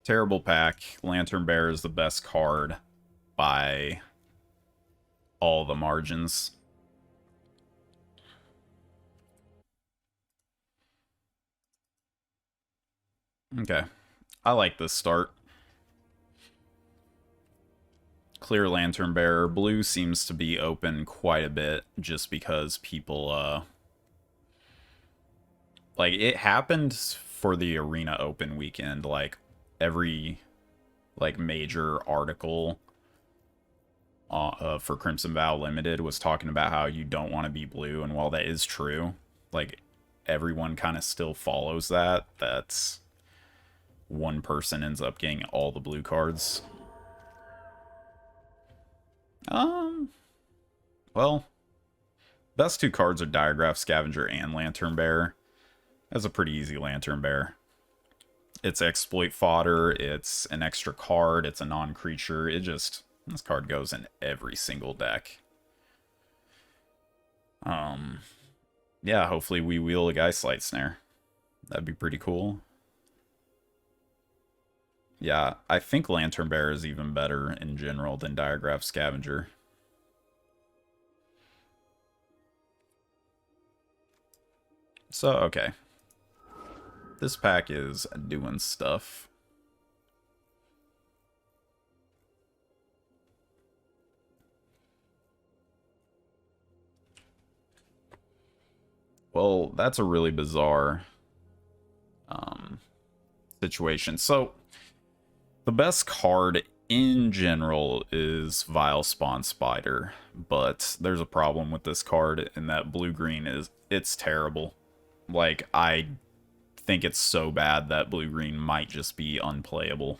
Terrible pack. Lantern Bear is the best card by all the margins. Okay. I like this start. Clear Lantern Bearer. Blue seems to be open quite a bit just because people, like, it happened for the Arena Open weekend. Like, every, like, major article for Crimson Vow Limited was talking about how you don't want to be blue, and while that is true, like, everyone kind of still follows that. That's one person ends up getting all the blue cards. Well, best two cards are Diagraph Scavenger and Lantern Bearer. That's a pretty easy Lantern Bearer. It's exploit fodder, it's an extra card, it's a non-creature. This card goes in every single deck. Yeah, hopefully we wheel a Geistlight Snare. That'd be pretty cool. Yeah, I think Lantern Bearer is even better in general than Diagraph Scavenger. So, okay. This pack is doing stuff. Well, that's a really bizarre situation. So, the best card in general is Vile Spawn Spider, but there's a problem with this card in that blue-green it's terrible. Like, I think it's so bad that blue-green might just be unplayable.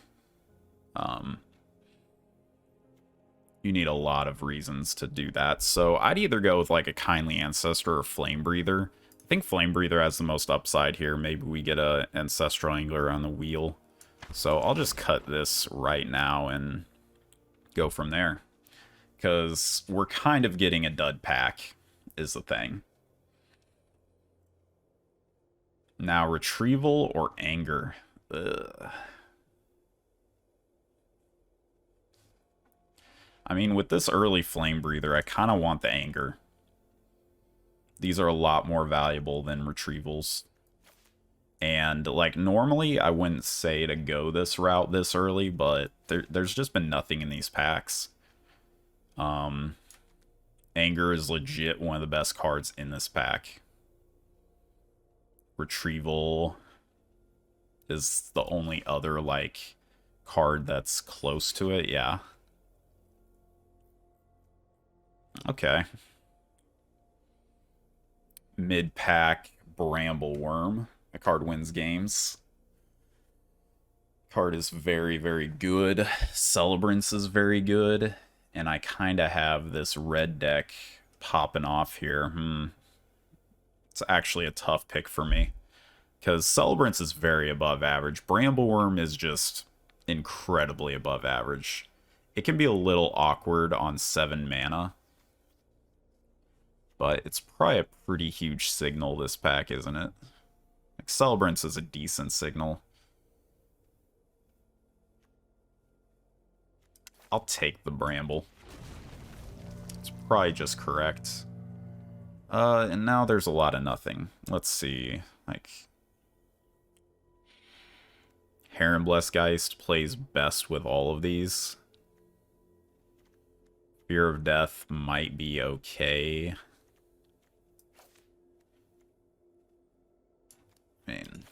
You need a lot of reasons to do that, so I'd either go with like a Kindly Ancestor or Flame Breather. I think Flame Breather has the most upside here. Maybe we get a Ancestral Angler on the wheel. So I'll just cut this right now and go from there. Because we're kind of getting a dud pack, is the thing. Now, Retrieval or Anger? Ugh. I mean, with this early Flame Breather, I kind of want the Anger. These are a lot more valuable than Retrievals. And, like, normally I wouldn't say to go this route this early, but there's just been nothing in these packs. Anger is legit one of the best cards in this pack. Retrieval is the only other, like, card that's close to it, yeah. Okay. Mid-pack Brambleworm. The card wins games. Card is very, very good. Celebrance is very good. And I kind of have this red deck popping off here. It's actually a tough pick for me. Because Celebrance is very above average. Brambleworm is just incredibly above average. It can be a little awkward on 7 mana. But it's probably a pretty huge signal, this pack, isn't it? Like, Celebrance is a decent signal. I'll take the Bramble. It's probably just correct. And now there's a lot of nothing. Let's see. Like, Herrenblessgeist plays best with all of these. Fear of Death might be okay. I mean...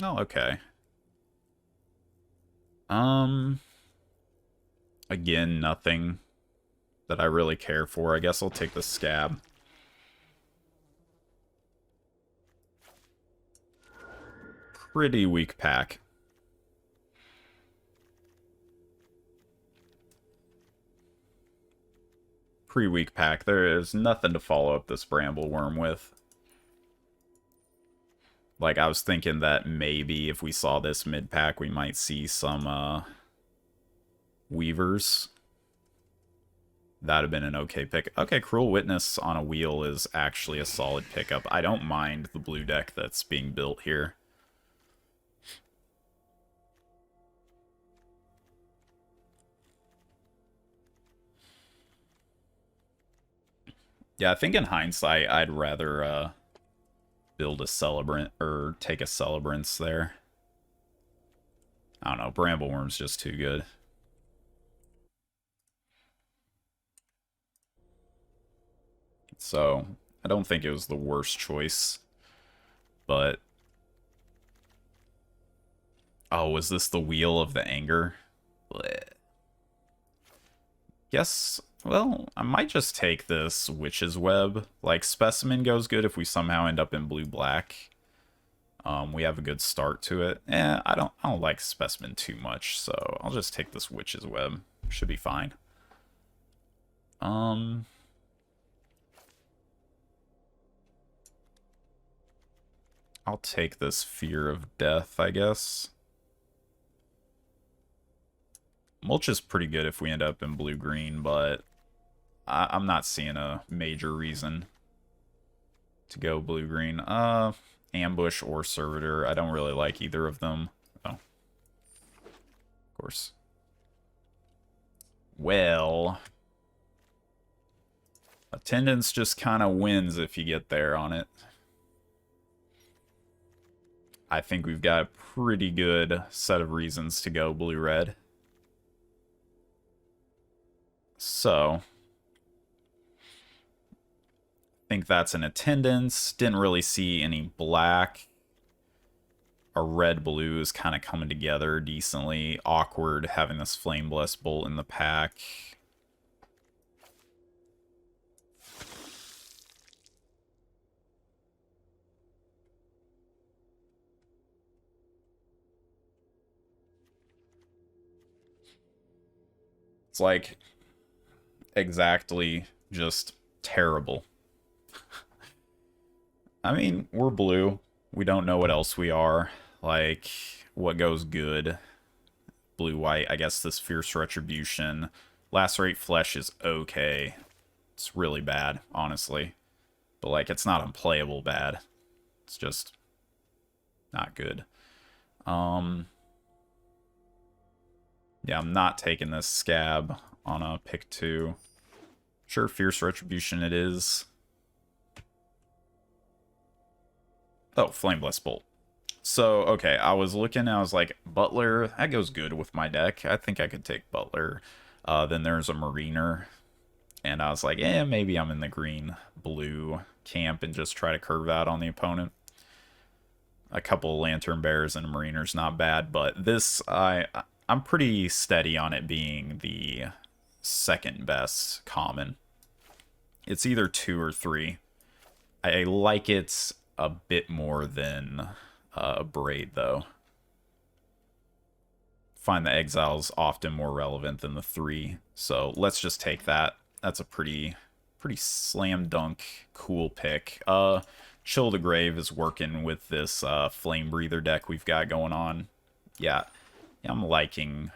Oh, okay. Again, nothing that I really care for. I guess I'll take the Scab. Pretty weak pack. Pretty weak pack. There is nothing to follow up this Brambleworm with. Like, I was thinking that maybe if we saw this mid-pack, we might see some, Weavers. That'd have been an okay pick. Okay, Cruel Witness on a wheel is actually a solid pickup. I don't mind the blue deck that's being built here. Yeah, I think in hindsight, I'd rather build a Celebrant or take a Celebrance there. I don't know, Brambleworm's just too good. So, I don't think it was the worst choice. But... oh, was this the Wheel of the Anger? Blech. Guess... well, I might just take this Witch's Web. Like, Specimen goes good if we somehow end up in blue-black. We have a good start to it. I don't like Specimen too much, so I'll just take this Witch's Web. Should be fine. I'll take this Fear of Death, I guess. Mulch is pretty good if we end up in blue-green, but I'm not seeing a major reason to go blue-green. Ambush or Servitor. I don't really like either of them. Oh. Of course. Well. Attendance just kind of wins if you get there on it. I think we've got a pretty good set of reasons to go blue-red. So, I think that's an attendance. Didn't really see any black. Our red-blue is kind of coming together decently. Awkward having this Flame Blessed Bolt in the pack. It's like exactly just terrible. I mean, we're blue. We don't know what else we are. Like, what goes good? Blue-white, I guess this Fierce Retribution. Lacerate Flesh is okay. It's really bad, honestly. But, like, it's not unplayable bad. It's just not good. Yeah, I'm not taking this Scab on a pick 2. Sure, Fierce Retribution it is. Oh, Flame Blessed Bolt. So, okay, I was looking, I was like, Butler, that goes good with my deck. I think I could take Butler. Then there's a Mariner. And I was like, maybe I'm in the green-blue camp and just try to curve out on the opponent. A couple of Lantern Bears and a Mariner's not bad, but this, I'm pretty steady on it being the second best common. It's either 2 or 3. I like it a bit more than Braid, though. Find the Exile's often more relevant than the 3, so let's just take that. That's a pretty slam dunk cool pick. Chill the Grave is working with this Flame Breather deck we've got going on. Yeah, I'm liking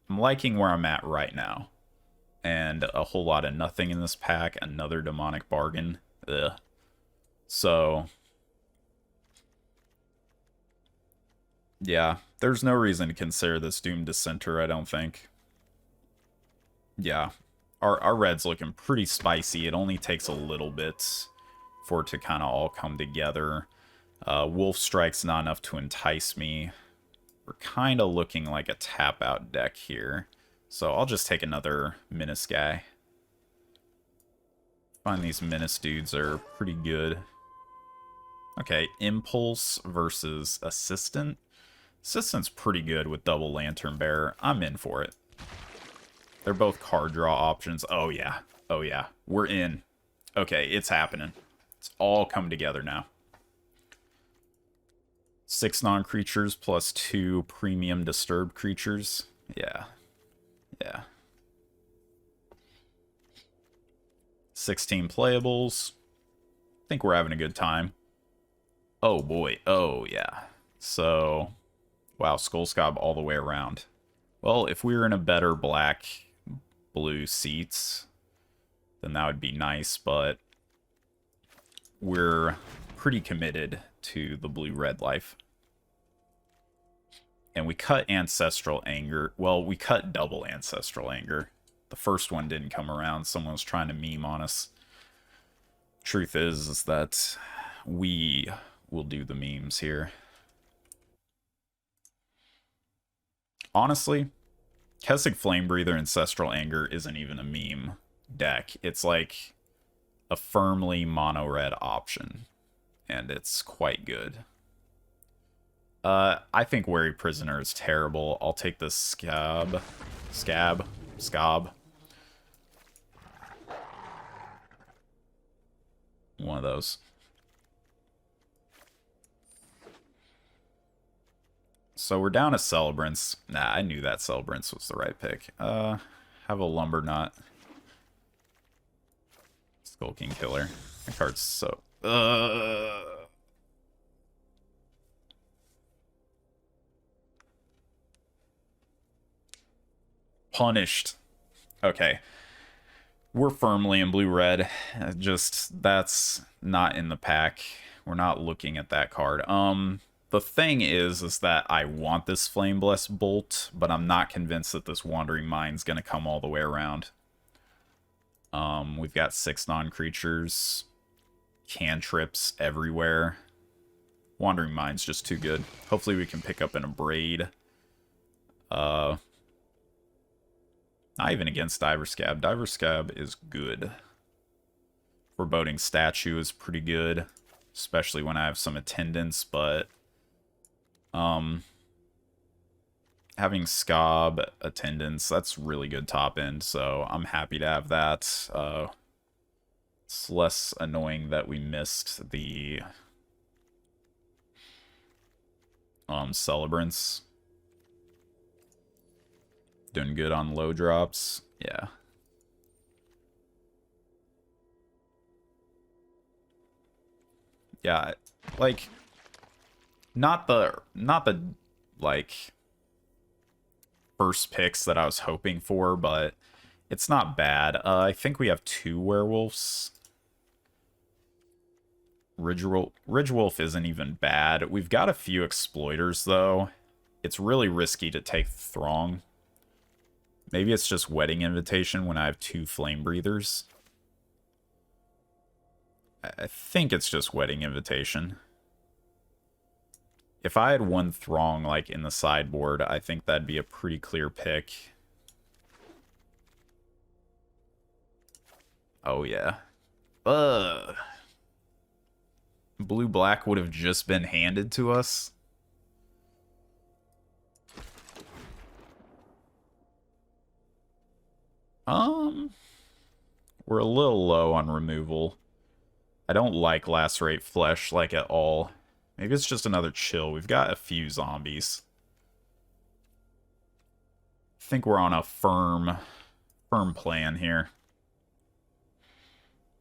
where I'm at right now. And a whole lot of nothing in this pack. Another Demonic Bargain. Ugh. So, yeah, there's no reason to consider this Doomed Dissenter, I don't think. Yeah, our red's looking pretty spicy. It only takes a little bit for it to kind of all come together. Wolf Strike's not enough to entice me. We're kind of looking like a tap-out deck here. So I'll just take another Menace guy. Find these Menace dudes are pretty good. Okay, Impulse versus Assistant. Assistant's pretty good with double Lantern Bearer. I'm in for it. They're both card draw options. Oh yeah. Oh yeah. We're in. Okay, it's happening. It's all come together now. 6 non-creatures plus 2 premium disturbed creatures. Yeah. Yeah. 16 playables. I think we're having a good time. Oh boy. Oh yeah. So, wow, Skullscob all the way around. Well, if we were in a better black-blue seats, then that would be nice, but we're pretty committed to the blue-red life. And we cut Ancestral Anger. Well, we cut double Ancestral Anger. The first one didn't come around. Someone was trying to meme on us. Truth is that we will do the memes here. Honestly, Kessig Flamebreather Ancestral Anger isn't even a meme deck. It's like a firmly mono-red option, and it's quite good. I think Wary Prisoner is terrible. I'll take the Scab. One of those. So we're down to Celebrants. Nah, I knew that Celebrants was the right pick. Have a Lumber Knot. Skulking Killer. That card's so... Punished. Okay. We're firmly in blue-red. Just, that's not in the pack. We're not looking at that card. The thing is that I want this Flame Blessed Bolt, but I'm not convinced that this Wandering Mind's going to come all the way around. We've got 6 non-creatures, cantrips everywhere. Wandering Mind's just too good. Hopefully we can pick up an Abrade. Not even against Diverscab. Diverscab is good. Foreboding Statue is pretty good, especially when I have some attendance, but having Scob attendance, that's really good top end, so I'm happy to have that. It's less annoying that we missed the Celebrants. Doing good on low drops. Yeah. Yeah, like not the like first picks that I was hoping for, but it's not bad. I think we have 2 werewolves. Ridgewolf isn't even bad. We've got a few exploiters though. It's really risky to take Throng. Maybe it's just Wedding Invitation when I have 2 Flame Breathers. I think it's just Wedding Invitation. If I had 1 Throng, like, in the sideboard, I think that'd be a pretty clear pick. Oh, yeah. Blue-black would have just been handed to us. We're a little low on removal. I don't like Lacerate Flesh, like, at all. Maybe it's just another chill. We've got a few zombies. I think we're on a firm plan here.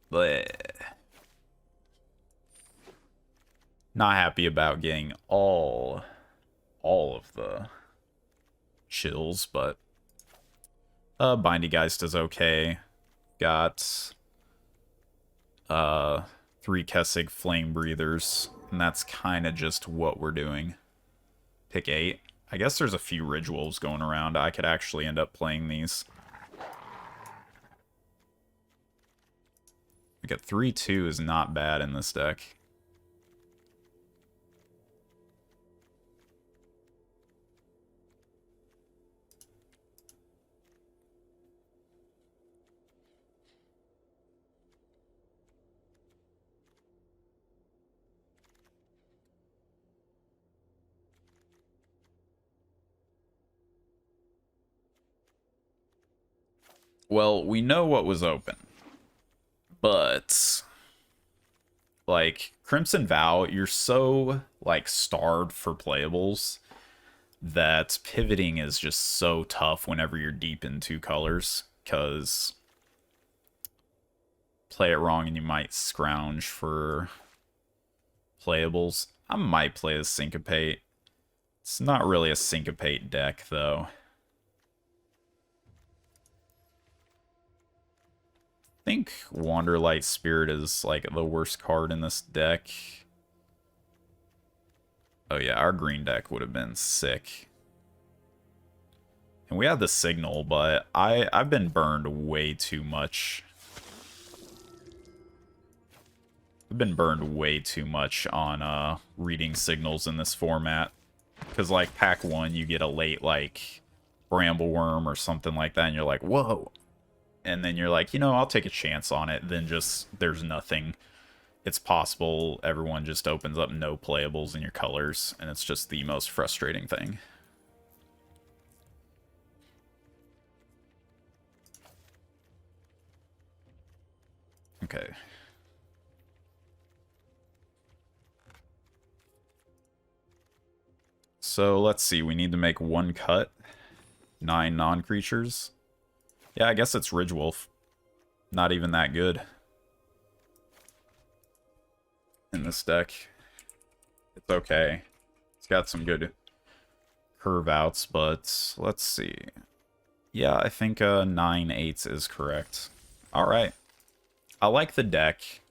But not happy about getting all of the chills, but Bindy Geist is okay. Got 3 Kessig Flame Breathers, and that's kind of just what we're doing. Pick 8. I guess there's a few Ridgewolves going around. I could actually end up playing these. We got 3/2 is not bad in this deck. Well, we know what was open. But like Crimson Vow, you're so like starved for playables that pivoting is just so tough whenever you're deep in 2 colors, because play it wrong and you might scrounge for playables. I might play a Syncopate. It's not really a Syncopate deck, though. think Wanderlight Spirit is like the worst card in this deck. Oh yeah, our green deck would have been sick. And we had the Signal, but I've been burned way too much. I've been burned way too much on reading signals in this format. Because like pack 1, you get a late like Brambleworm or something like that, and you're like, whoa. And then you're like, you know, I'll take a chance on it. Then just, there's nothing. It's possible everyone just opens up no playables in your colors, and it's just the most frustrating thing. Okay. So let's see, we need to make 1 cut. 9 non-creatures. Yeah, I guess it's Ridgewolf. Not even that good in this deck. It's okay. It's got some good curve outs, but let's see. Yeah, I think 9/8 is correct. Alright. I like the deck.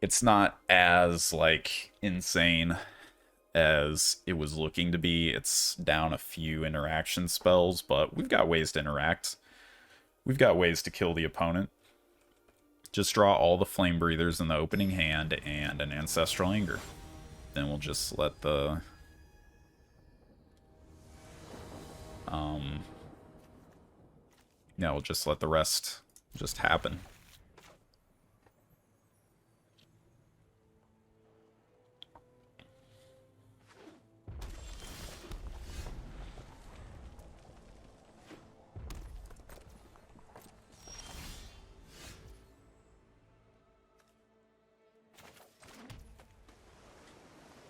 It's not as, like, insane as it was looking to be. It's down a few interaction spells, but we've got ways to interact. We've got ways to kill the opponent. Just draw all the Flame Breathers in the opening hand and an Ancestral Anger. Then we'll just let the... yeah, we'll just let the rest just happen.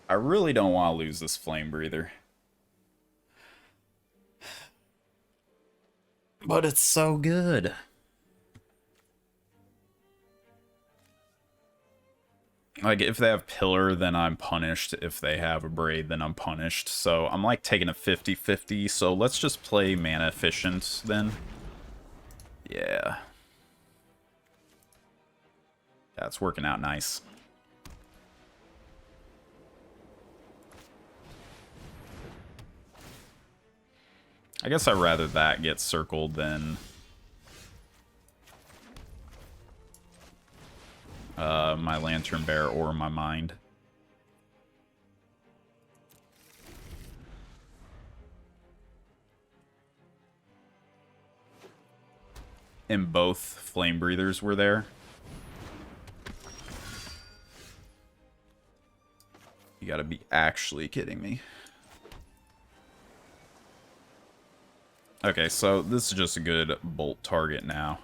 I really don't want to lose this Flame Breather. But it's so good. Like, if they have Pillar, then I'm punished. If they have a Braid, then I'm punished. So I'm, like, taking a 50-50. So let's just play mana efficient, then. Yeah. That's working out nice. I guess I'd rather that get circled than my Lantern Bear or my Mind. And both Flame Breathers were there. You gotta be actually kidding me. Okay, so this is just a good bolt target now.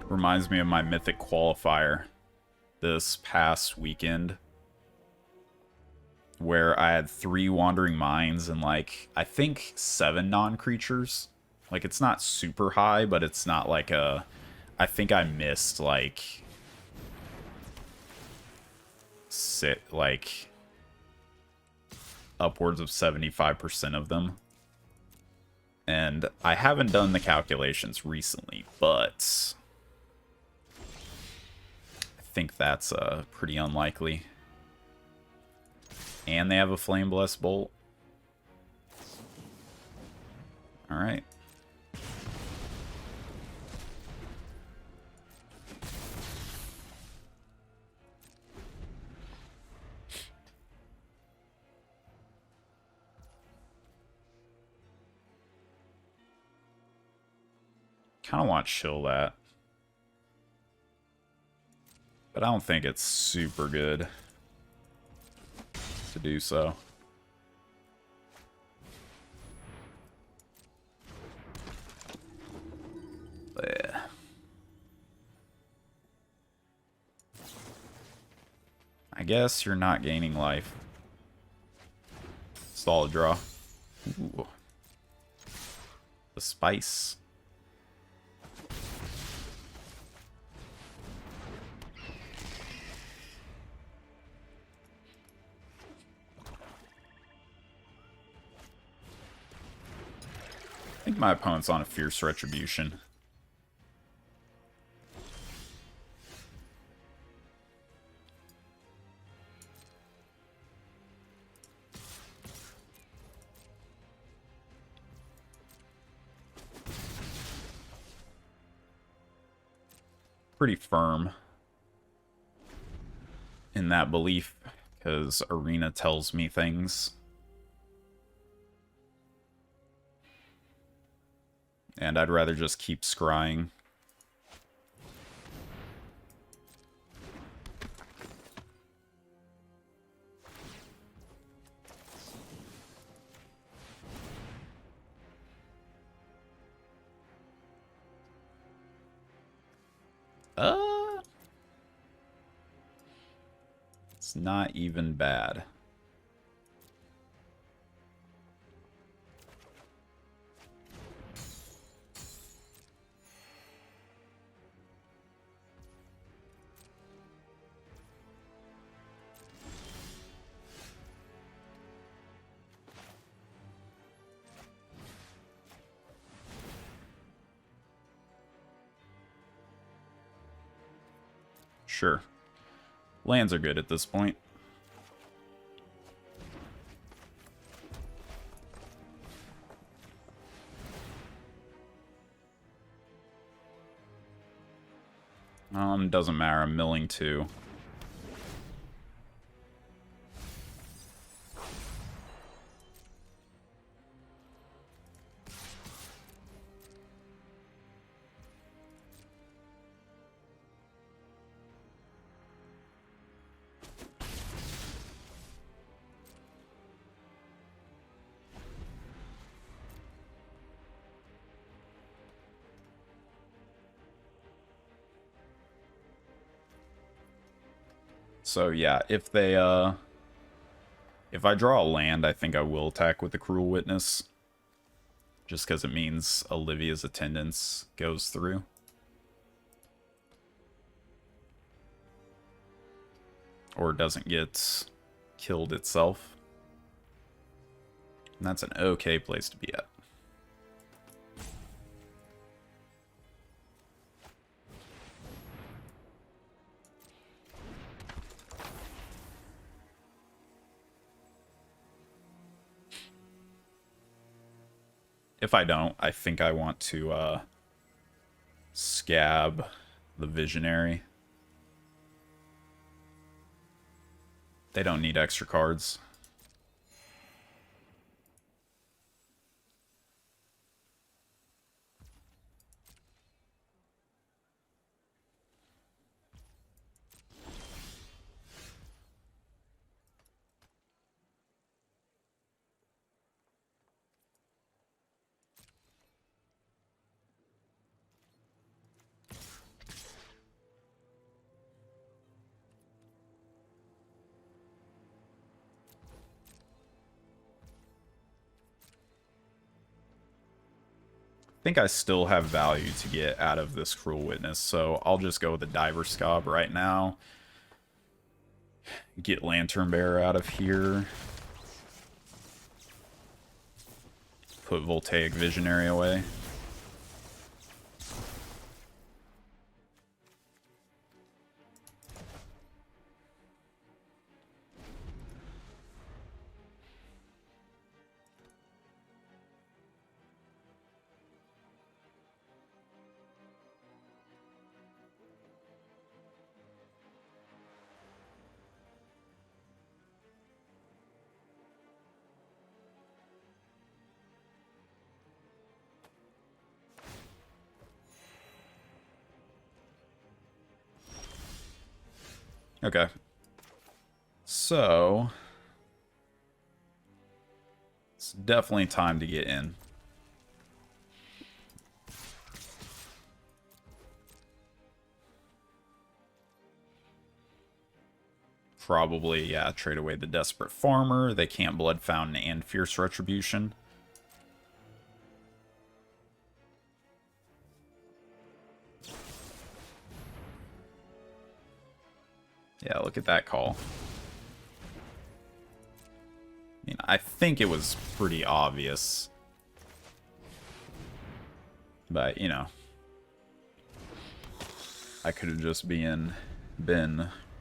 Reminds me of my Mythic qualifier this past weekend, where I had 3 Wandering Minds and, like, I think 7 non-creatures. Like, it's not super high, but it's not like a... I think I missed, like... upwards of 75% of them. And I haven't done the calculations recently, but... I think that's pretty unlikely. And they have a Flame Blessed Bolt. Alright. Kind of want to chill that. But I don't think it's super good to do so. Yeah. I guess you're not gaining life. Solid draw. Ooh. The spice. my opponent's on a Fierce Retribution. Pretty firm in that belief, because Arena tells me things. And I'd rather just keep scrying. It's not even bad. Sure. Lands are good at this point. Doesn't matter. I'm milling 2. So yeah, if I draw a land, I think I will attack with the Cruel Witness. Just because it means Olivia's attendance goes through. Or doesn't get killed itself. And that's an okay place to be at. If I don't, I think I want to scab the Visionary. They don't need extra cards. I think I still have value to get out of this Cruel Witness, so I'll just go with the Diver Scob right now. Get Lantern Bearer out of here. Put Voltaic Visionary away. Okay. So it's definitely time to get in. Probably, yeah, trade away the Desperate Farmer. They can't Blood Fountain and Fierce Retribution. Yeah, look at that call. I mean, I think it was pretty obvious. But, you know, I could have just been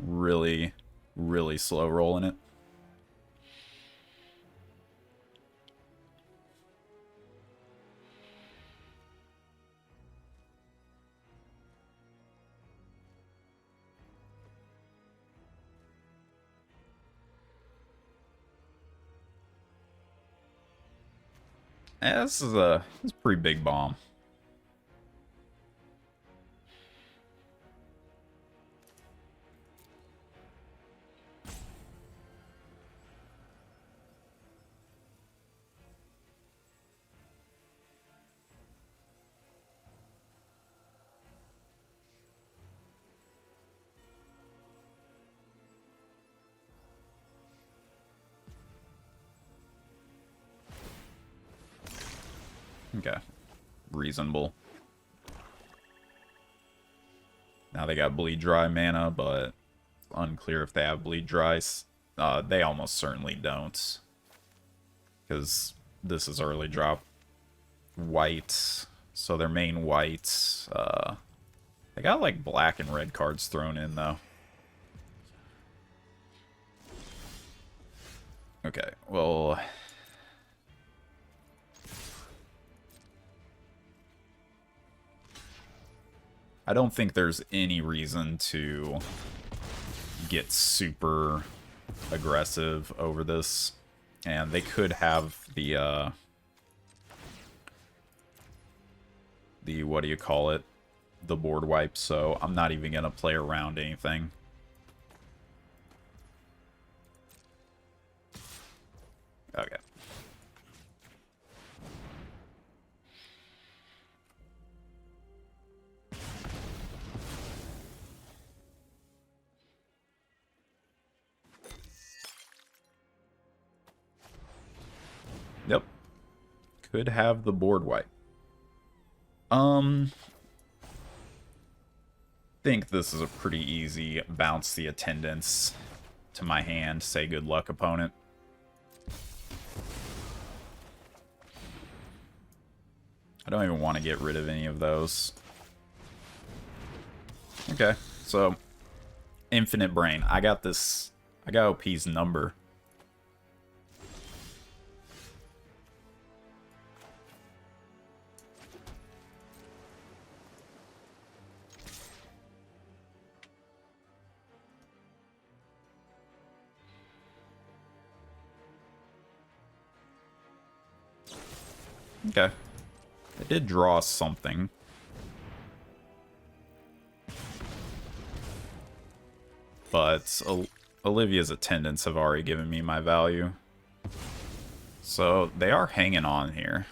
really, really slow rolling it. Yeah, this is a pretty big bomb. Okay. Reasonable. Now they got Bleed Dry mana, but unclear if they have Bleed Dry. They almost certainly don't. Because this is early drop. White. So their main white. They got like black and red cards thrown in, though. Okay, well... I don't think there's any reason to get super aggressive over this. And they could have the what do you call it? The board wipe, so I'm not even going to play around anything. Okay. Yep. Could have the board wipe. Think this is a pretty easy bounce the attendance to my hand, say good luck opponent. I don't even want to get rid of any of those. Okay, so Infinite Brain. I got this. I got OP's number. Okay. I did draw something. But Olivia's attendants have already given me my value. So they are hanging on here.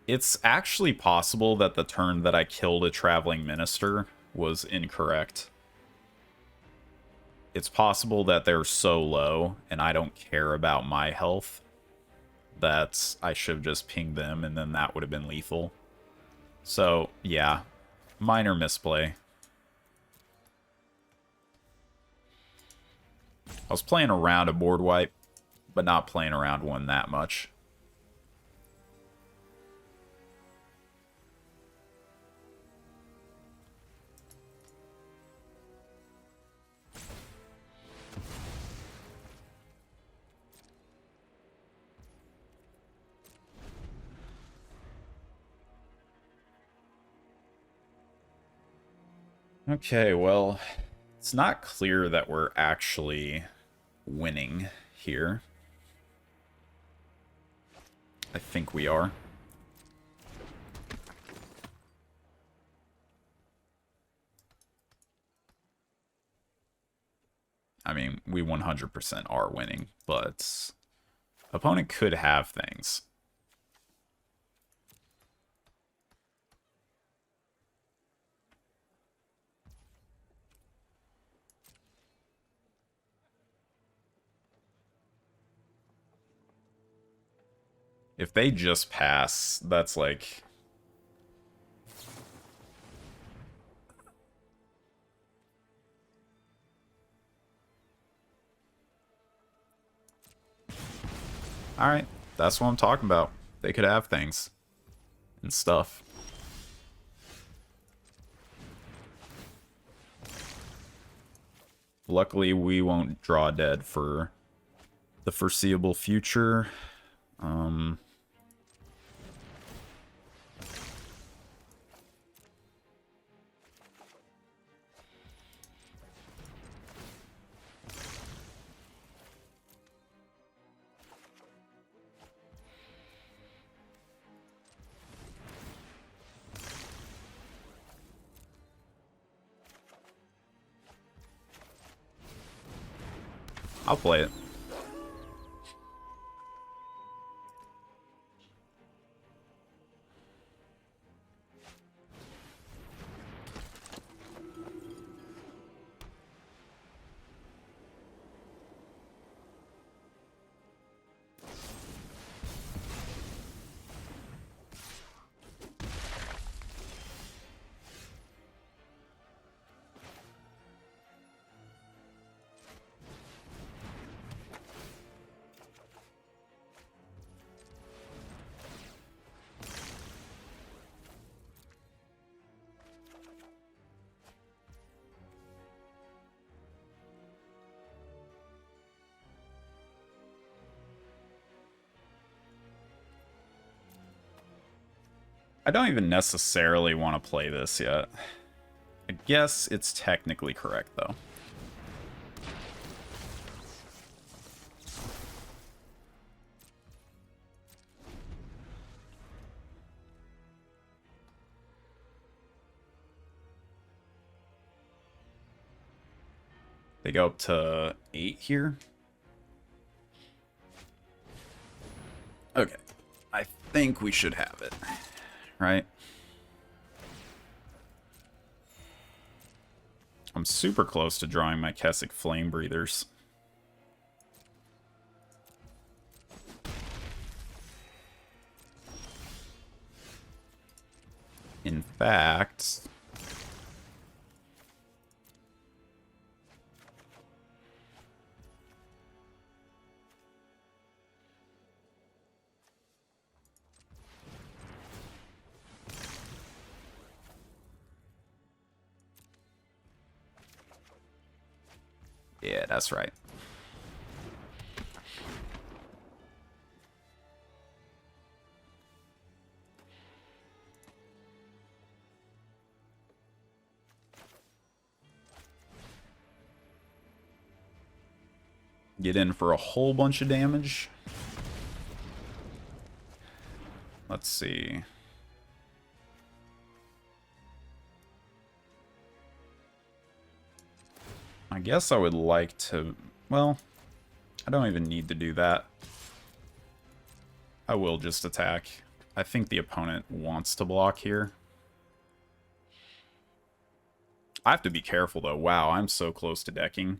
It's actually possible that the turn that I killed a Traveling Minister was incorrect. It's possible that they're so low, and I don't care about my health, that I should have just pinged them, and then that would have been lethal. So, yeah. Minor misplay. I was playing around a board wipe, but not playing around one that much. Okay, well, it's not clear that we're actually winning here. I think we are. I mean, we 100% are winning, but opponent could have things. If they just pass, that's like... Alright, that's what I'm talking about. They could have things. And stuff. Luckily, we won't draw dead for the foreseeable future. I'll play it. I don't even necessarily want to play this yet. I guess it's technically correct, though. They go up to 8 here. Okay. I think we should have it. Right? I'm super close to drawing my Kessick Flame Breathers. In fact... yeah, that's right. Get in for a whole bunch of damage. Let's see. I guess I would like to... well, I don't even need to do that. I will just attack. I think the opponent wants to block here. I have to be careful, though. Wow, I'm so close to decking.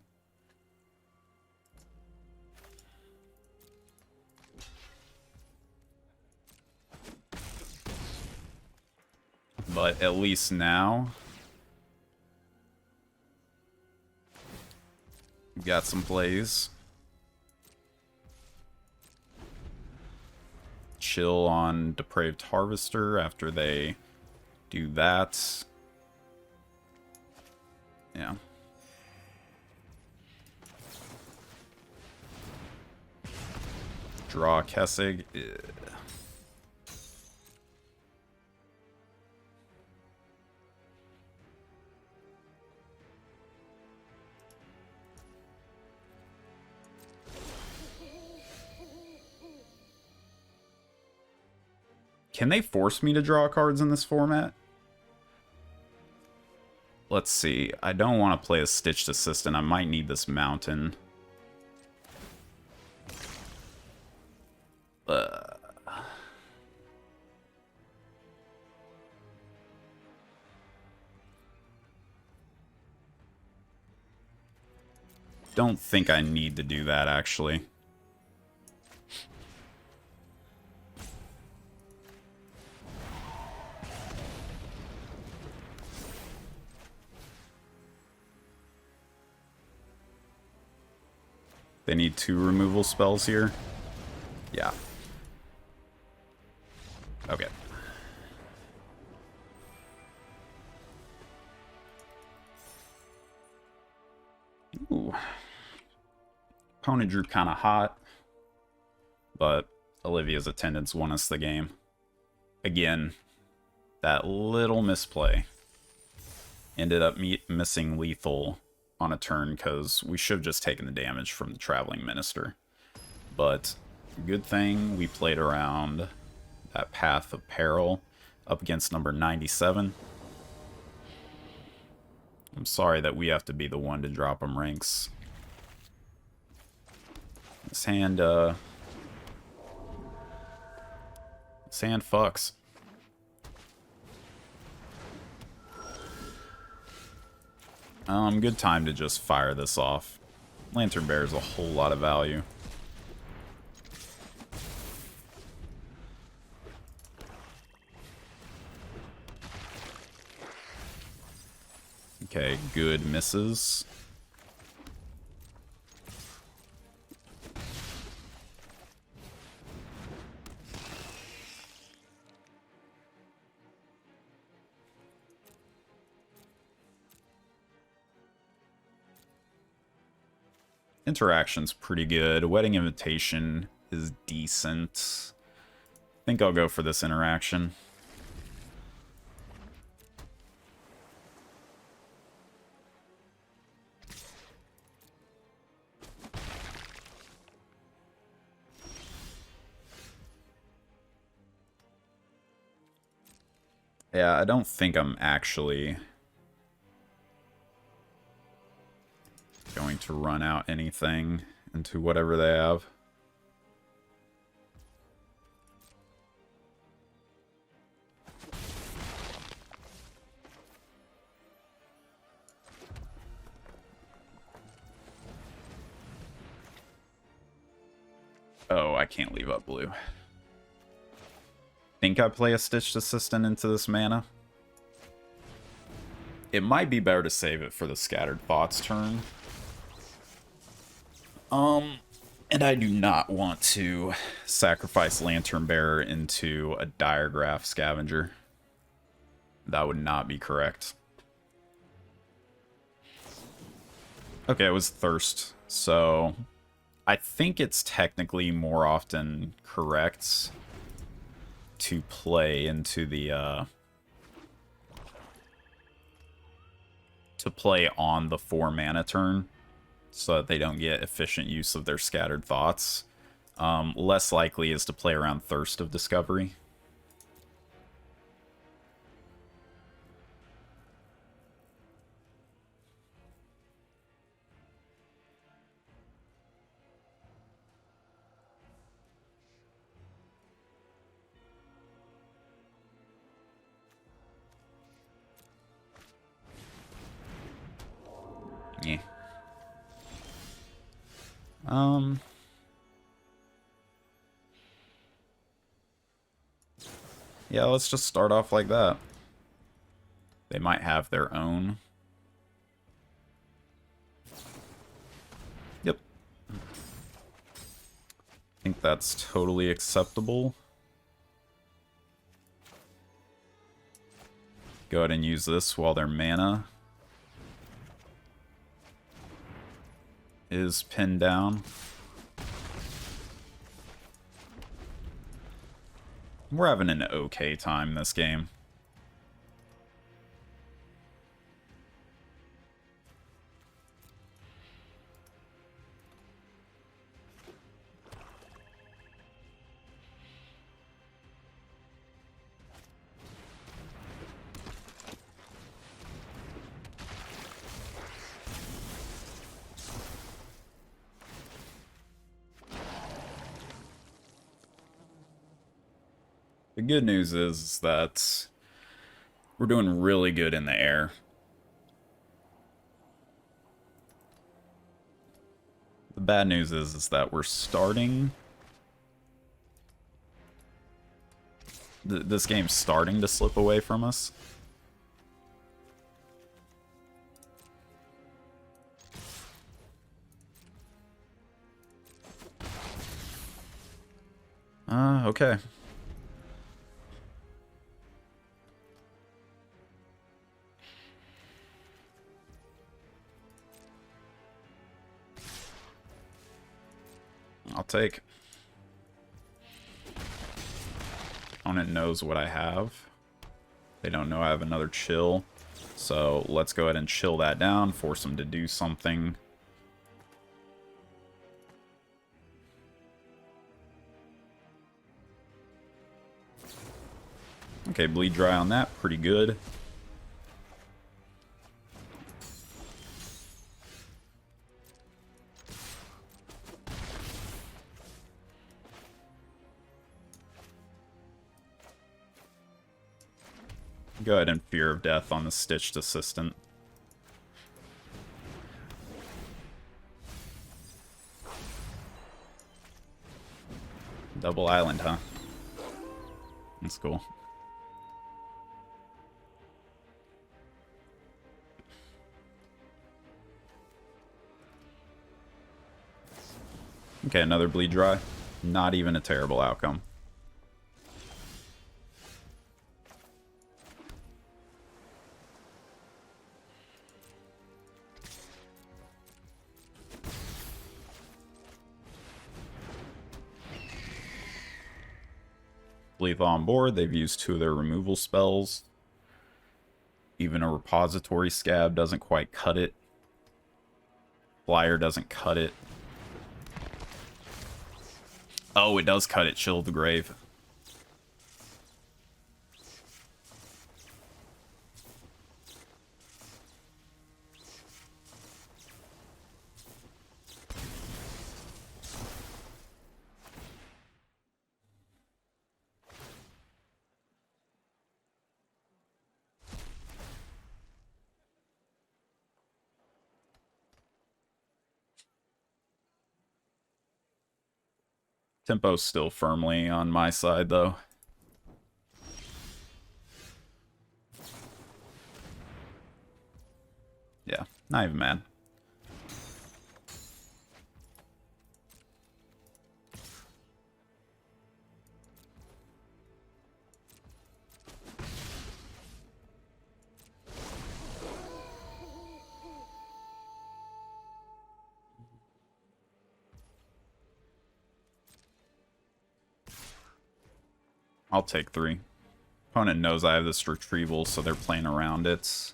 But at least now... we've got some plays. Chill on Depraved Harvester after they do that. Yeah. Draw Kessig. Can they force me to draw cards in this format? Let's see. I don't want to play a Stitched Assistant. I might need this Mountain. Don't think I need to do that, actually. They need 2 removal spells here. Yeah. Okay. Ooh. Opponent drew kind of hot, but Olivia's attendants won us the game. Again, that little misplay ended up missing lethal on a turn because we should have just taken the damage from the Traveling Minister. But good thing we played around that Path of Peril up against number 97. I'm sorry that we have to be the one to drop him ranks. This hand fucks. Good time to just fire this off. Lantern Bear is a whole lot of value. Okay, good misses. Interaction's pretty good. Wedding Invitation is decent. I think I'll go for this interaction. Yeah, I don't think I'm actually going to run out anything into whatever they have. Oh, I can't leave up blue. Think I play a Stitched Assistant into this mana? It might be better to save it for the Scattered Thoughts turn. And I do not want to sacrifice Lantern Bearer into a Diregraph Scavenger. That would not be correct. Okay, it was Thirst, so I think it's technically more often correct to play into the to play on the 4 mana turn so that they don't get efficient use of their Scattered Thoughts. Less likely is to play around Thirst of Discovery. Yeah. Yeah, let's just start off like that. They might have their own. Yep. I think that's totally acceptable. Go ahead and use this while their mana is pinned down. We're having an okay time this game. The good news is that we're doing really good in the air. The bad news is that we're starting... This game's starting to slip away from us. Okay. I'll take. Opponent knows what I have. They don't know I have another chill. So let's go ahead and chill that down, force them to do something. Okay, bleed dry on that, pretty good. Go ahead and Fear of Death on the Stitched Assistant. Double Island, huh? That's cool. Okay, another bleed dry. Not even a terrible outcome. Lethal on board, they've used 2 of their removal spells. Even a Repository Scab doesn't quite cut it. Flyer doesn't cut it. Oh, it does cut it. Chill of the Grave. Tempo's still firmly on my side, though. Yeah, not even mad. I'll take 3. Opponent knows I have this retrieval, so they're playing around it.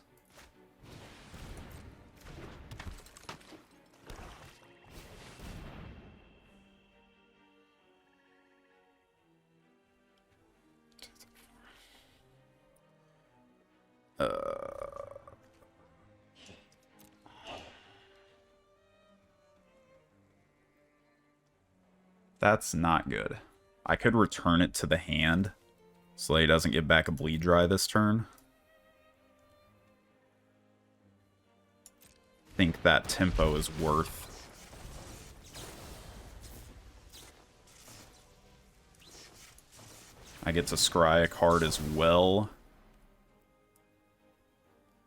That's not good. I could return it to the hand so that he doesn't get back a bleed dry this turn. I think that tempo is worth. I get to scry a card as well.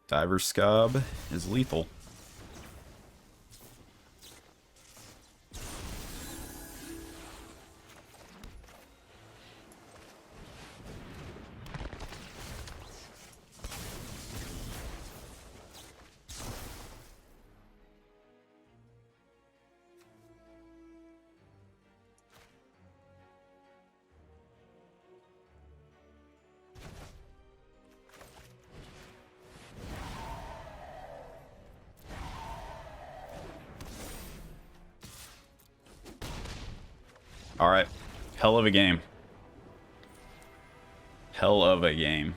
Diver Scab is lethal. Alright. Hell of a game. Hell of a game.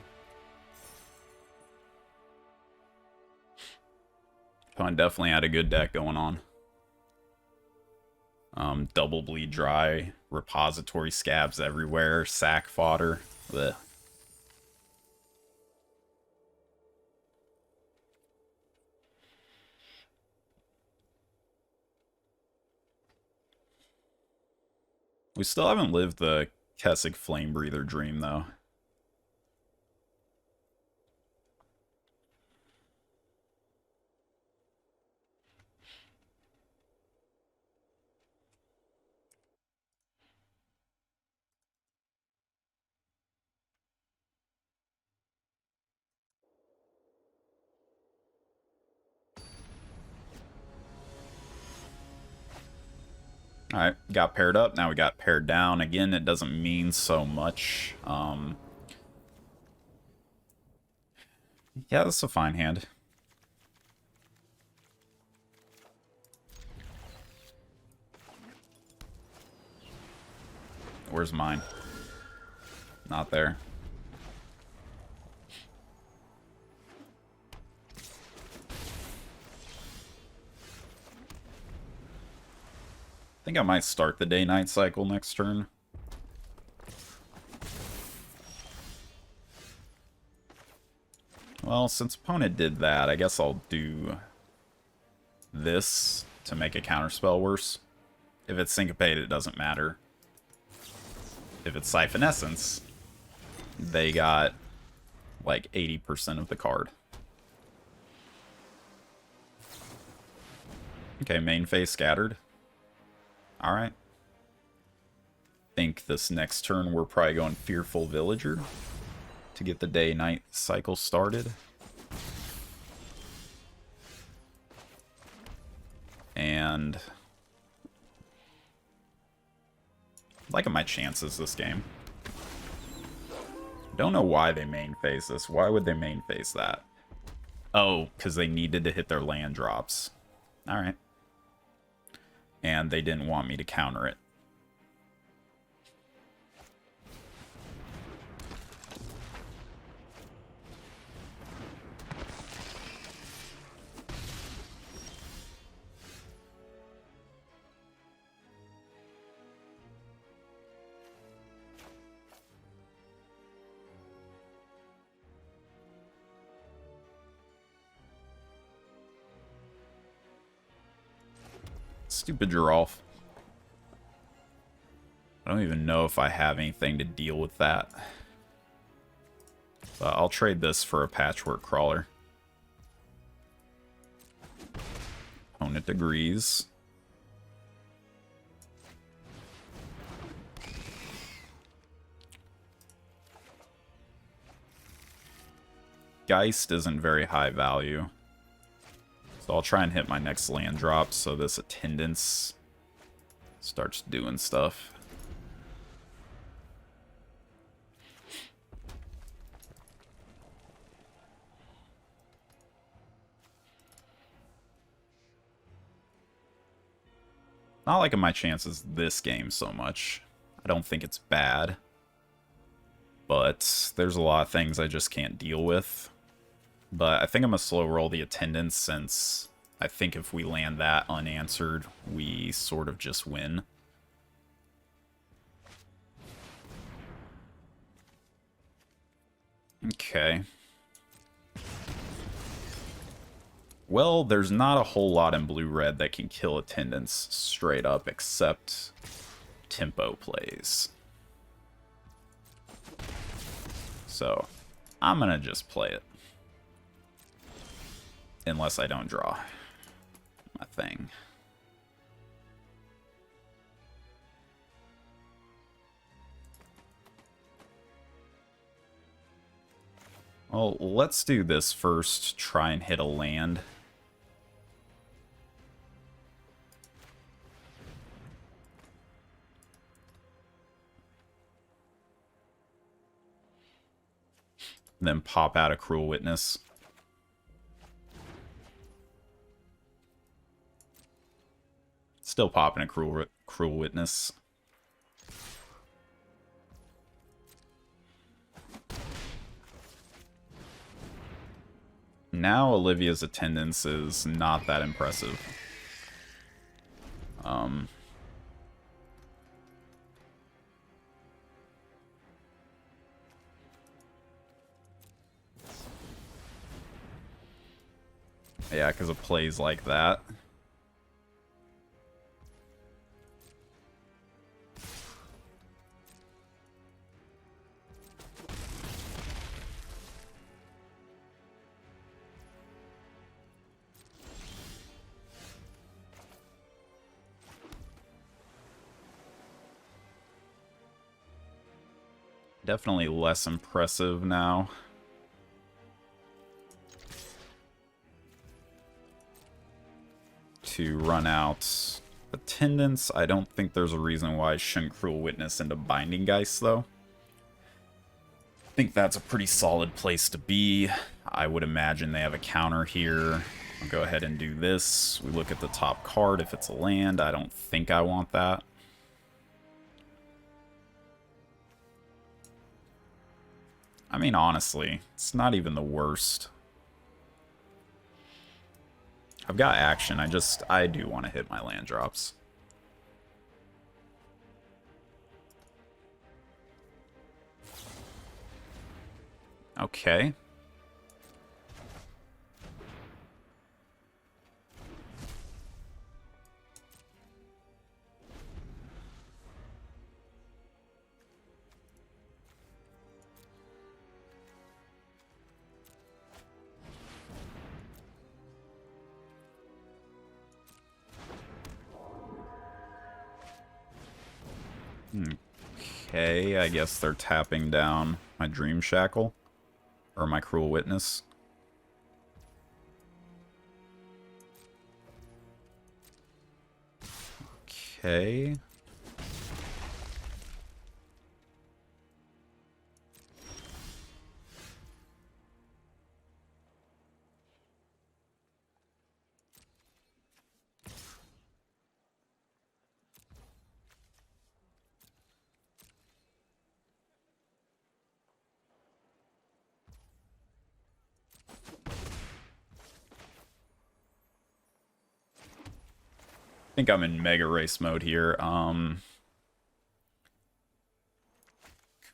Opponent definitely had a good deck going on. Double bleed dry, repository scabs everywhere, sack fodder. Blech. We still haven't lived the Kessig Flame Breather dream, though. Alright, got paired up. Now we got paired down. Again, it doesn't mean so much. Yeah, that's a fine hand. Where's mine? Not there. I think I might start the day-night cycle next turn. Well, since opponent did that, I guess I'll do this to make a counterspell worse. If it's syncopated, it doesn't matter. If it's Siphon Essence, they got like 80% of the card. Okay, main phase scattered. Alright. Think this next turn we're probably going Fearful Villager to get the day-night cycle started. And liking my chances this game. Don't know why they main phase this. Why would they main phase that? Oh, because they needed to hit their land drops. Alright. And they didn't want me to counter it. Stupid Giralf. I don't even know if I have anything to deal with that. But I'll trade this for a Patchwork Crawler. Opponent agrees. Geist isn't very high value. So I'll try and hit my next land drop so this Attendance starts doing stuff. Not liking my chances this game so much. I don't think it's bad. But there's a lot of things I just can't deal with. But I think I'm going to slow roll the Attendance since I think if we land that unanswered, we sort of just win. Okay. Well, there's not a whole lot in blue-red that can kill Attendance straight up except tempo plays. So, I'm going to just play it. Unless I don't draw my thing. Well, let's do this first. Try and hit a land. Then pop out a Cruel Witness. Still popping a Cruel Witness. Now Olivia's Attendance is not that impressive. Yeah, because of plays like that. Definitely less impressive now. To run out Attendance, I don't think there's a reason why I shouldn't Cruel Witness into Binding Geist, though. I think that's a pretty solid place to be. I would imagine they have a counter here. I'll go ahead and do this. We look at the top card. If it's a land, I don't think I want that. I mean, honestly, it's not even the worst. I've got action. I do want to hit my land drops. Okay. Okay, I guess they're tapping down my Dream Shackle. Or my Cruel Witness. Okay. I think I'm in Mega Race mode here.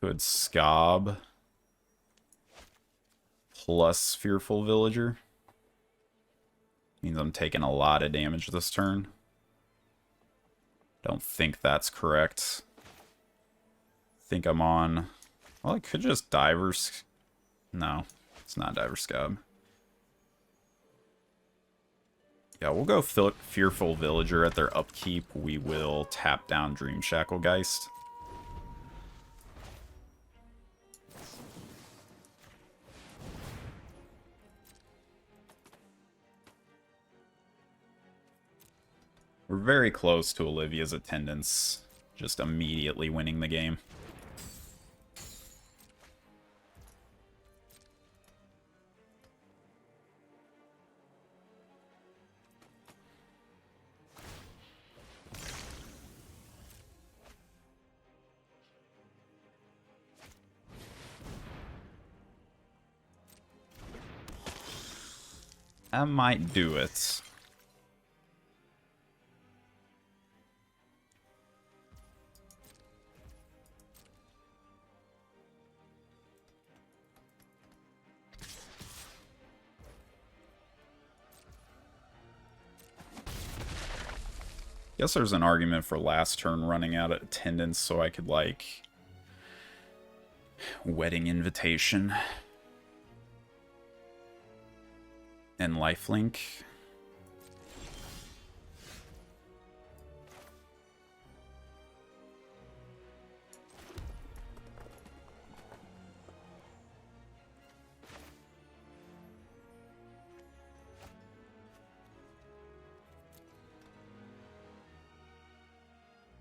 Could Scob plus Fearful Villager. Means I'm taking a lot of damage this turn. Don't think that's correct. Think I'm on... Well, I could just Divers... No, it's not Diver Scob. Yeah, we'll go Fearful Villager at their upkeep. We will tap down Dream Shackle Geist. We're very close to Olivia's attendance, just immediately winning the game. That might do it. Guess there's an argument for last turn running out of attendance so I could, like, Wedding Invitation and Lifelink.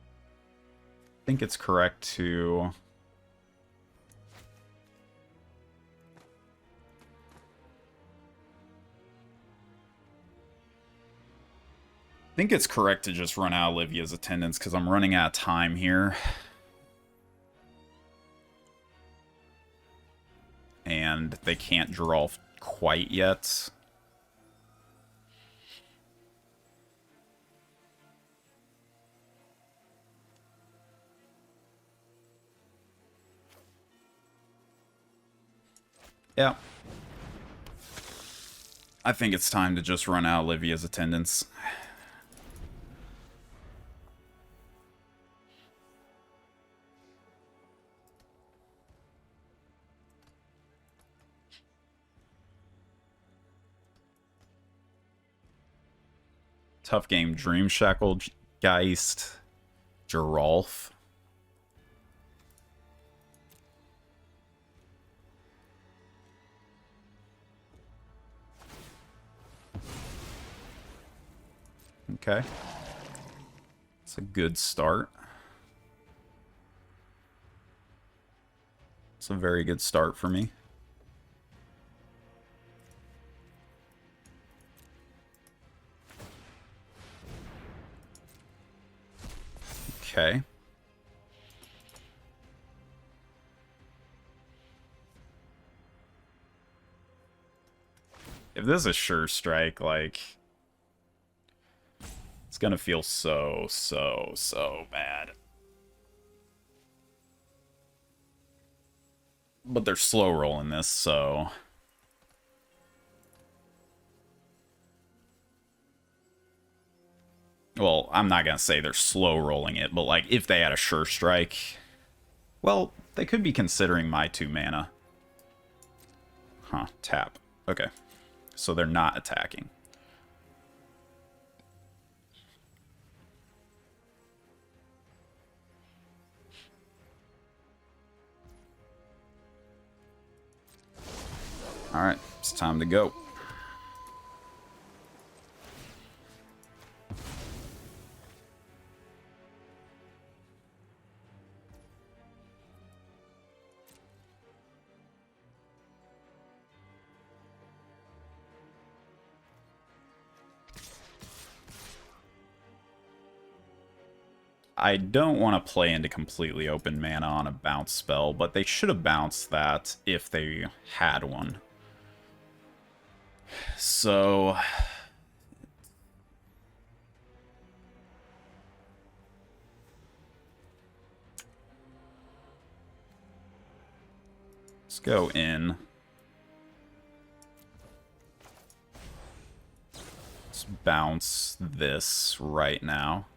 I think it's correct to... I think it's correct to just run out Olivia's attendance because I'm running out of time here. And they can't draw quite yet. Yeah. I think it's time to just run out Olivia's attendance. Tough game. Dream Shackle Geist. Geralf. Okay. It's a good start. It's a very good start for me. Okay. If this is a sure strike, like, it's gonna feel so bad. But they're slow rolling this, so... Well, I'm not gonna say they're slow rolling it, but like, if they had a sure strike... Well, they could be considering my 2 mana. Huh, tap. Okay. So they're not attacking. Alright, it's time to go. I don't want to play into completely open mana on a bounce spell, but they should have bounced that if they had one. So... let's go in. Let's bounce this right now.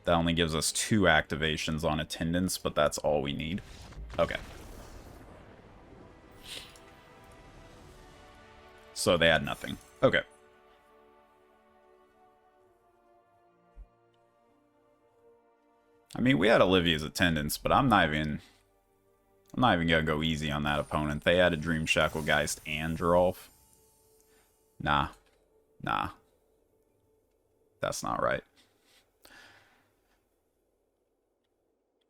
That only gives us 2 activations on attendance, but that's all we need. Okay. So they had nothing. Okay. I mean, we had Olivia's attendance, but I'm not even gonna go easy on that opponent. They had a Dream Shacklegeist and Geralf. Nah. Nah. That's not right.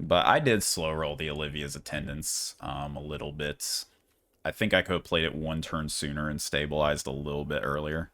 But I did slow roll the Olivia's attendance a little bit. I think I could have played it 1 turn sooner and stabilized a little bit earlier.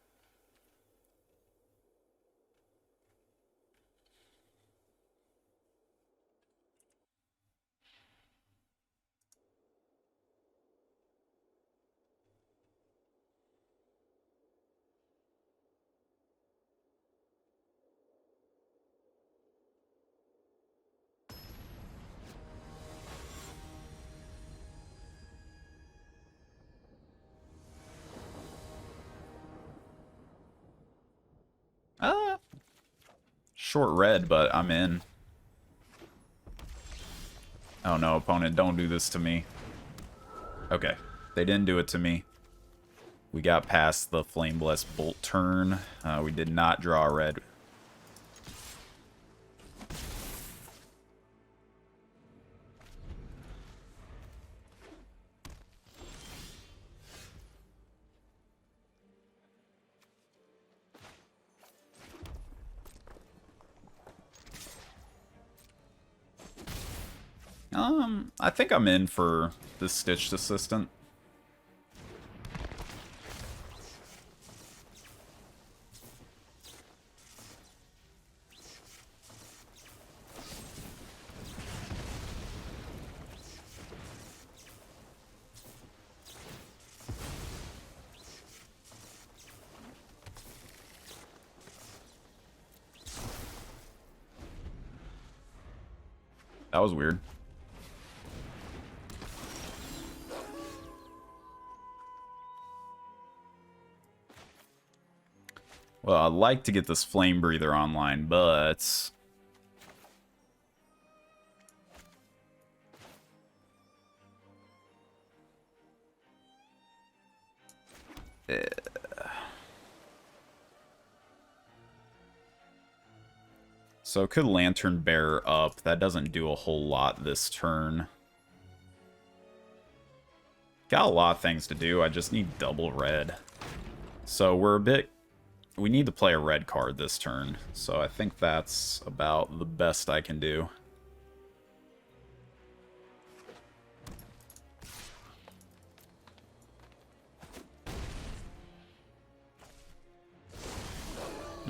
Short red, but I'm in. Oh no, opponent, don't do this to me. Okay, they didn't do it to me. We got past the Flame Blessed Bolt turn. We did not draw red. I think I'm in for the Stitched Assistant. That was weird. Well, I'd like to get this Flame Breather online, but... So could Lantern Bearer up. That doesn't do a whole lot this turn. Got a lot of things to do. I just need double red. So we're a bit... We need to play a red card this turn, so I think that's about the best I can do.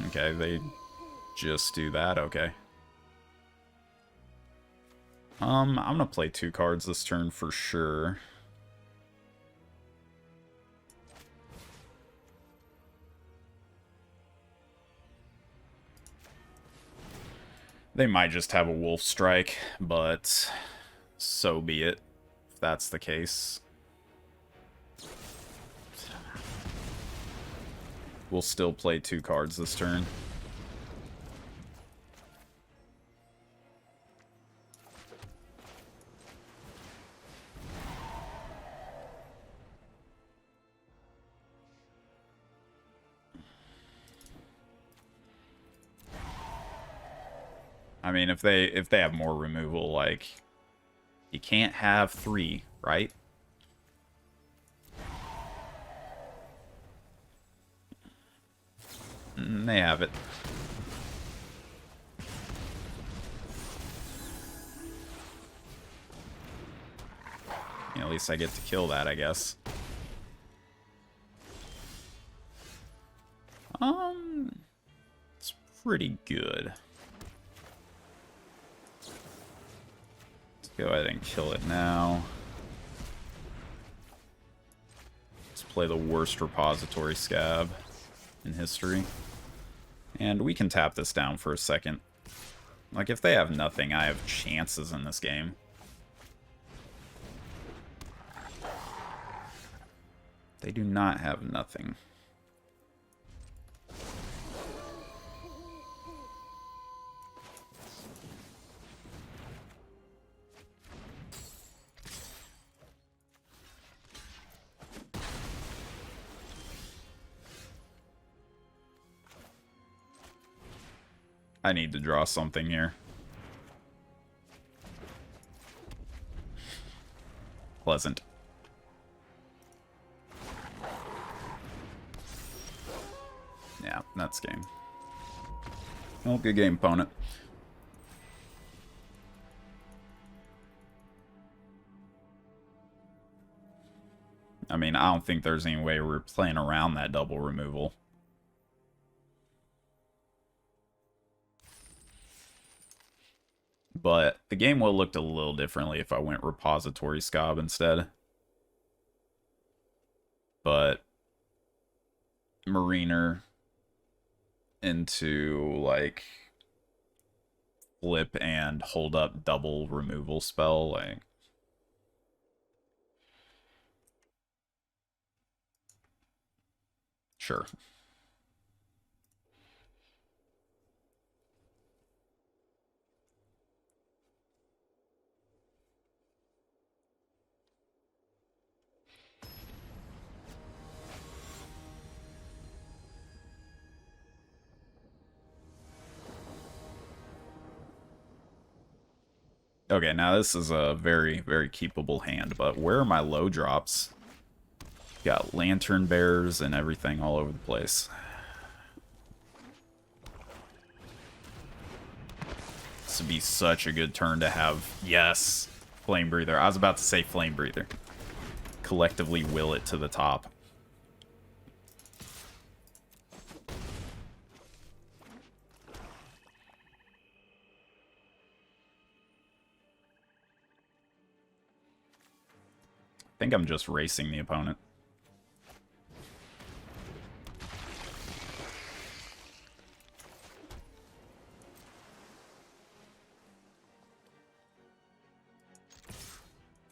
Okay, they just do that, okay. I'm gonna play 2 cards this turn for sure. They might just have a Wolf Strike, but so be it, if that's the case. We'll still play 2 cards this turn. I mean, if they have more removal, like, you can't have 3, right? They have it. Yeah, at least I get to kill that, I guess. It's pretty good. Let's go ahead and kill it now. Let's play the worst repository scab in history. And we can tap this down for a second. Like, if they have nothing, I have chances in this game. They do not have nothing. I need to draw something here. Pleasant. Yeah, that's game. Well, good game, opponent. I mean, I don't think there's any way we're playing around that double removal. But the game would have looked a little differently if I went repository scob instead. But Mariner into, like, flip and hold up double removal spell, like... Sure. Okay, now this is a very, very keepable hand, but where are my low drops? Got Lantern Bears and everything all over the place. This would be such a good turn to have. Yes, Flame Breather. I was about to say Flame Breather. Collectively will it to the top. I think I'm just racing the opponent.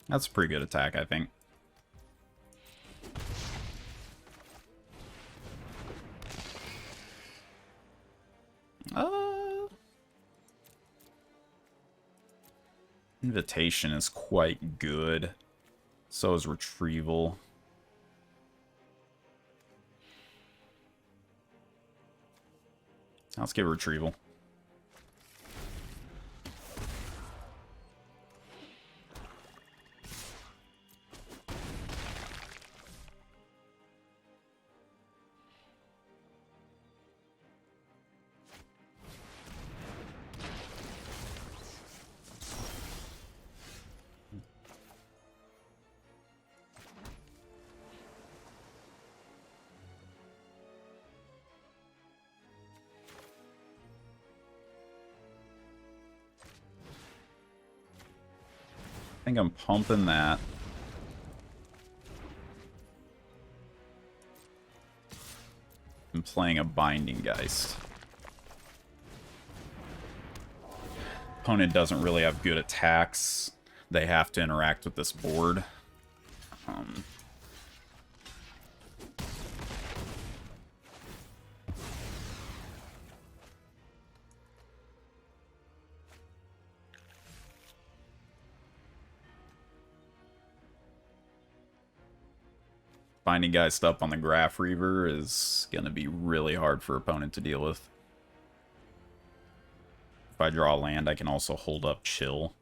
That's a pretty good attack, I think. Invitation is quite good. So is Retrieval. Let's get Retrieval. think I'm pumping that. I'm playing a Binding Geist. Opponent doesn't really have good attacks. They have to interact with this board. Binding Geist up on the Graph Reaver is going to be really hard for opponent to deal with. If I draw land, I can also hold up Chill.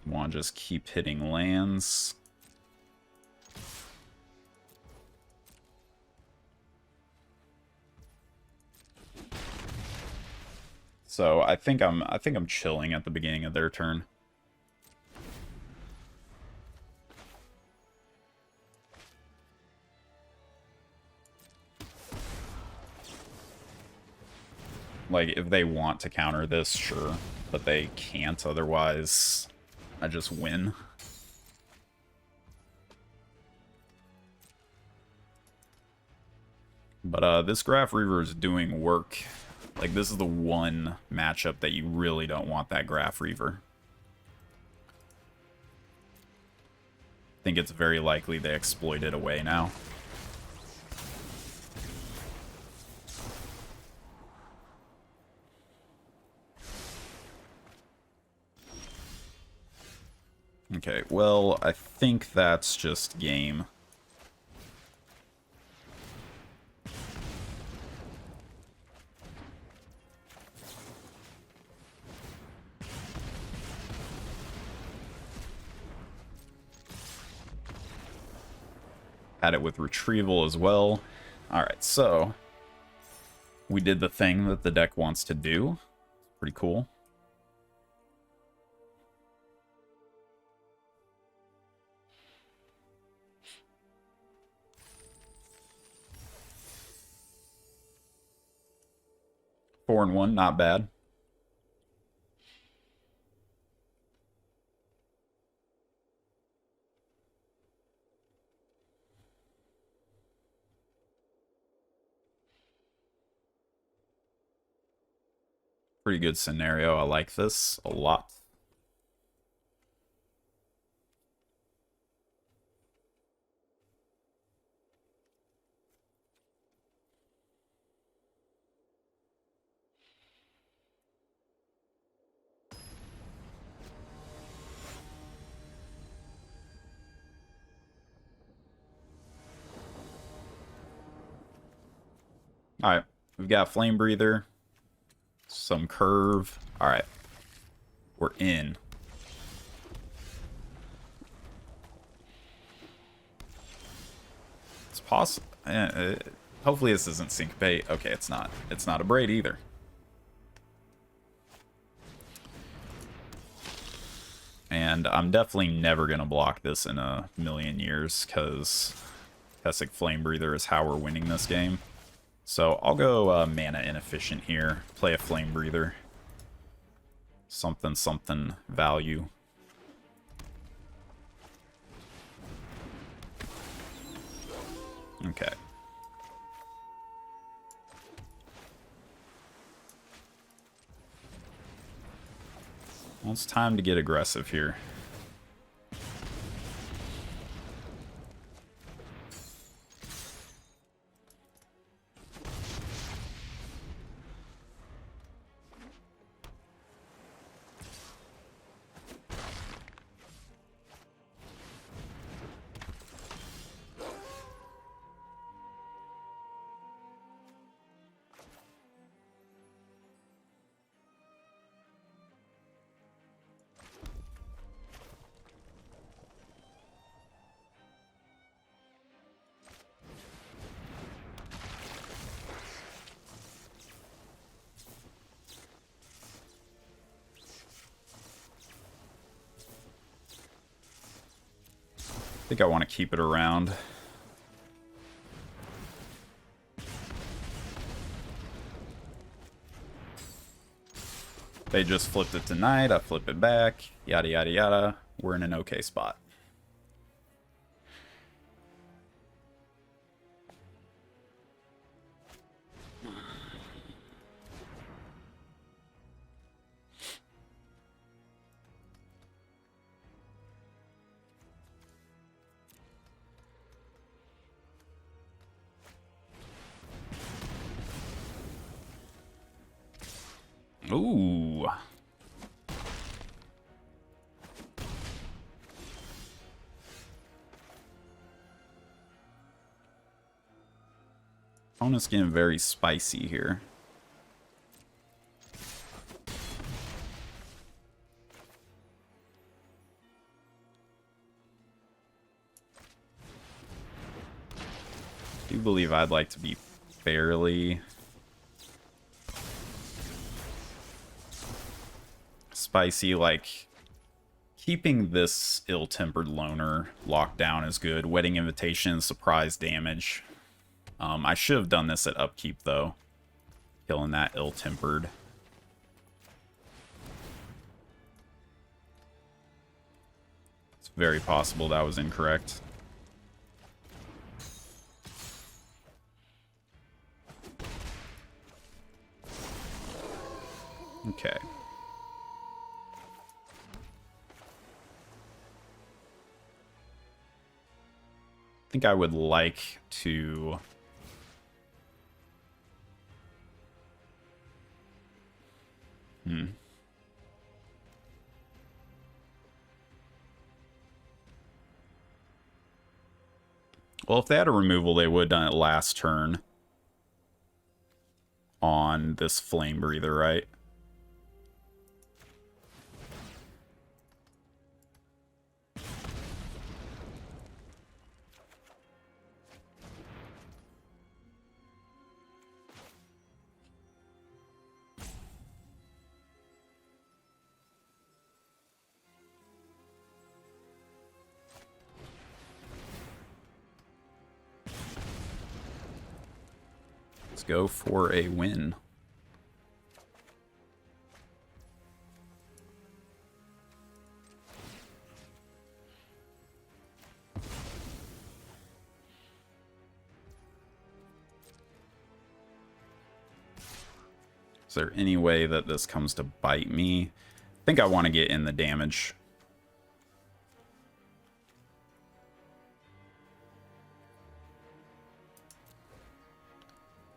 Want to just keep hitting lands. So I think I'm chilling at the beginning of their turn. Like, if they want to counter this, sure. But they can't, otherwise I just win. But this Graph Reaver is doing work. Like, this is the one matchup that you really don't want that Graph Reaver. I think it's very likely they exploit it away now. Okay, well, I think that's just game. Had it with retrieval as well. Alright, so we did the thing that the deck wants to do. Pretty cool. Four and one, not bad. Pretty good scenario. I like this a lot. Alright, we've got Flame Breather, some curve. Alright, we're in. It's possible. Hopefully this isn't Syncopate. Okay, it's not. It's not a Braid either. And I'm definitely never going to block this in a million years, because Mythic Flame Breather is how we're winning this game. So I'll go mana inefficient here. Play a Flame Breather. Something, something value. Okay. Well, it's time to get aggressive here. think I want to keep it around. They just flipped it tonight. I flip it back. Yada, yada, yada. We're in an okay spot. Ooh. Opponent's getting very spicy here. I do believe I'd like to be fairly spicy, like keeping this ill-tempered loner locked down is good. Wedding invitation, surprise damage. I should have done this at upkeep though, killing that ill-tempered. It's very possible that was incorrect. Okay. I think I would like to Well, if they had a removal, they would have done it last turn on this Flame Breather, right? Let's go for a win. Is there any way that this comes to bite me? I think I want to get in the damage.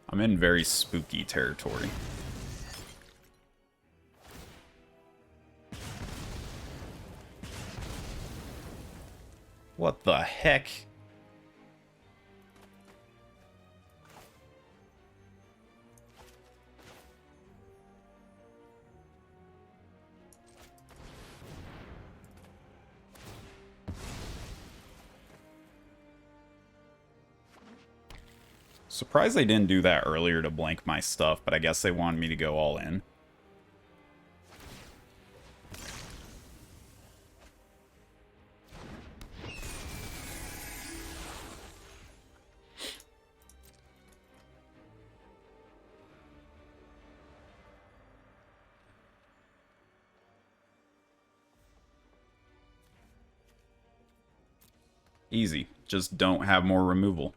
I'm in very spooky territory. What the heck? Surprised they didn't do that earlier to blank my stuff, but I guess they wanted me to go all in. Easy. Just don't have more removal.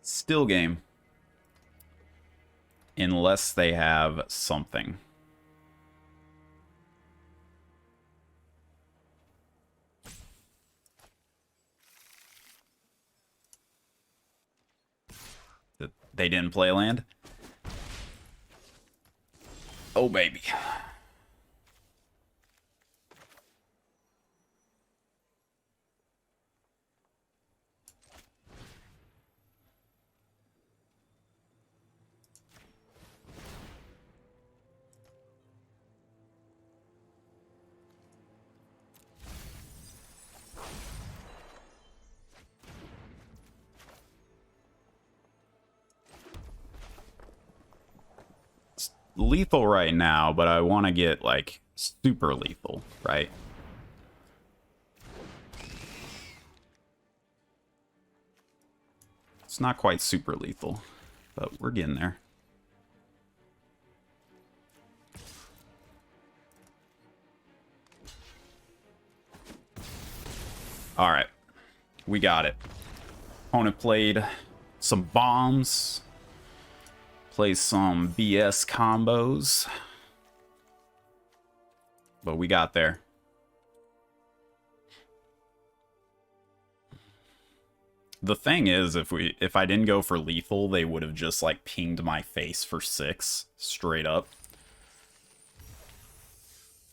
Still game. Unless they have something. They didn't play land? Oh, baby. lethal right now, but I want to get, like, super lethal, right? It's not quite super lethal, but we're getting there. Alright. We got it. Opponent played some bombs. Play some BS combos. But we got there. The thing is, if I didn't go for lethal, they would have just, like, pinged my face for 6 straight up.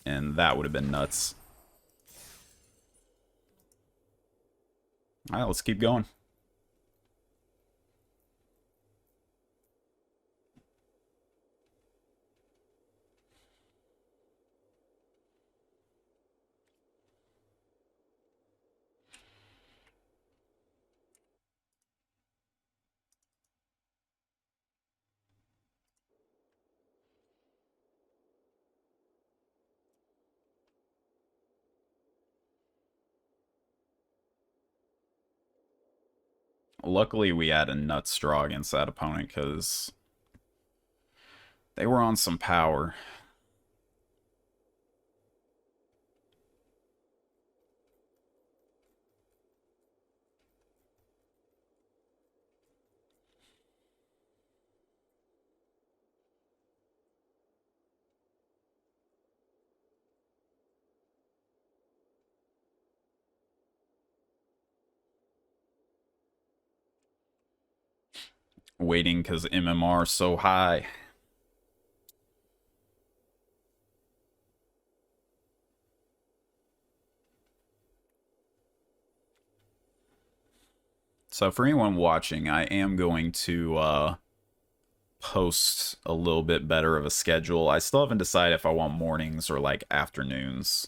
And that would have been nuts. Alright, let's keep going. Luckily, we had a nuts draw against that opponent because they were on some power. Waiting because MMR is so high. So for anyone watching, I am going to post a little bit better of a schedule. I still haven't decided if I want mornings or like afternoons.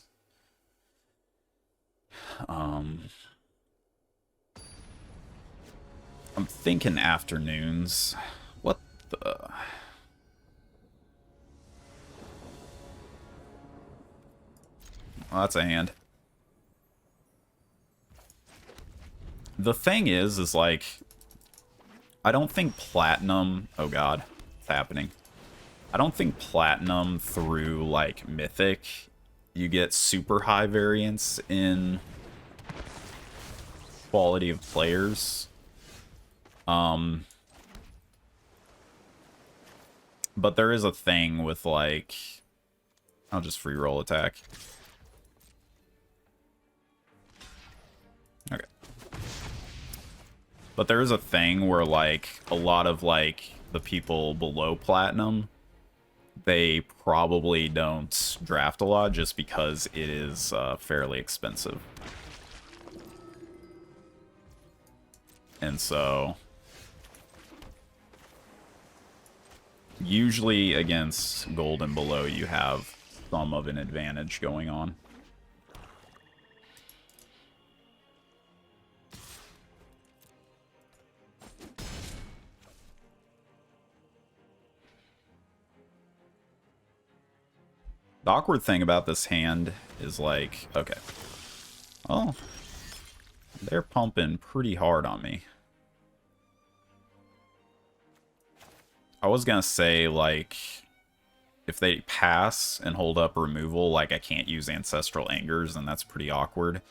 I'm thinking afternoons. What the... Well, that's a hand. The thing is like, I don't think platinum... Oh god, it's happening. I don't think platinum through, like, Mythic, you get super high variance in quality of players. But there is a thing with, like... I'll just free roll attack. Okay. But there is a thing where, like, a lot of, like, the people below platinum, they probably don't draft a lot just because it is fairly expensive. And so... Usually against gold and below, you have some of an advantage going on. The awkward thing about this hand is like, okay. Oh, they're pumping pretty hard on me. I was gonna say, like, if they pass and hold up removal, like, I can't use Ancestral Angers, and that's pretty awkward.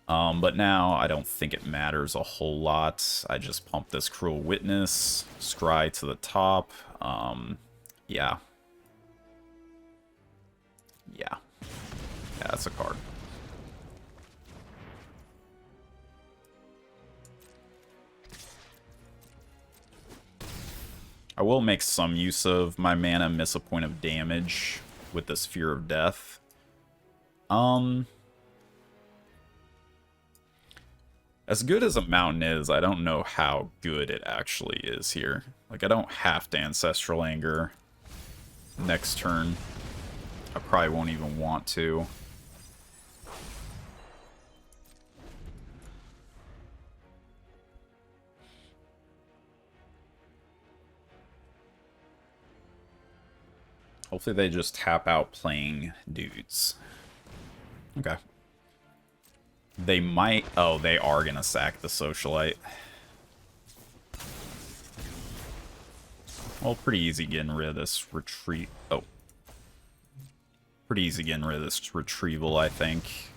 But now, I don't think it matters a whole lot. I just pump this Cruel Witness, scry to the top. Yeah. Yeah, that's a card. I will make some use of my mana, miss a point of damage with this Fear of Death. As good as a mountain is, I don't know how good it actually is here. Like, I don't have to Ancestral Anger next turn. I probably won't even want to. Hopefully they just tap out playing dudes. Okay. They might... Oh, they are going to sack the Socialite. Well, pretty easy getting rid of this retreat. Oh. Pretty easy getting rid of this retrieval, I think.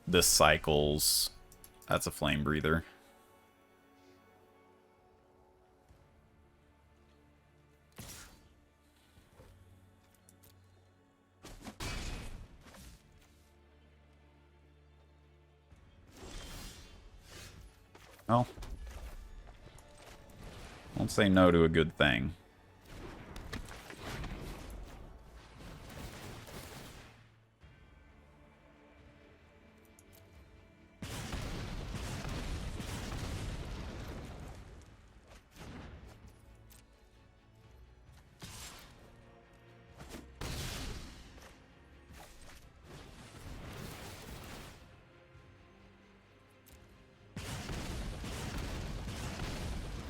This cycles. That's a Flame Breather. Well, don't say no to a good thing.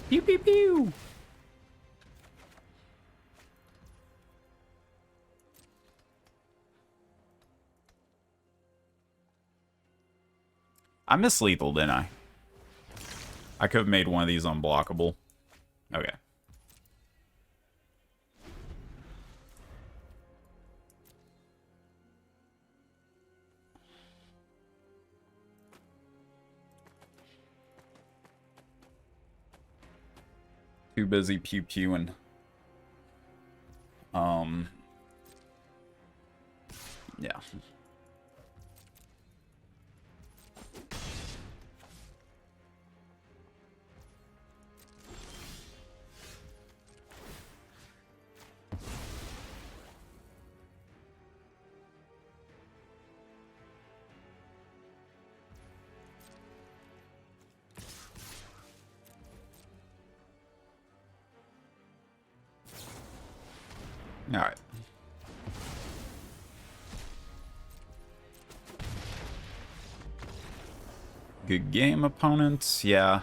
Pew pew pew! I missed lethal, didn't I? I could have made one of these unblockable. Okay. Too busy pew-pewing. Yeah. Alright. Good game, opponents. Yeah.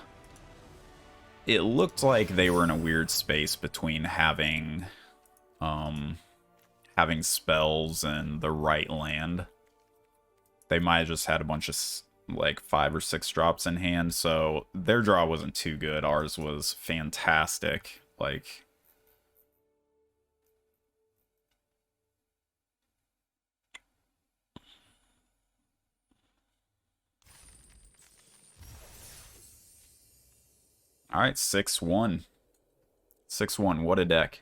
It looked like they were in a weird space between having spells and the right land. They might have just had a bunch of like 5 or 6 drops in hand, so their draw wasn't too good. Ours was fantastic. Like, alright, 6-1. 6-1, what a deck.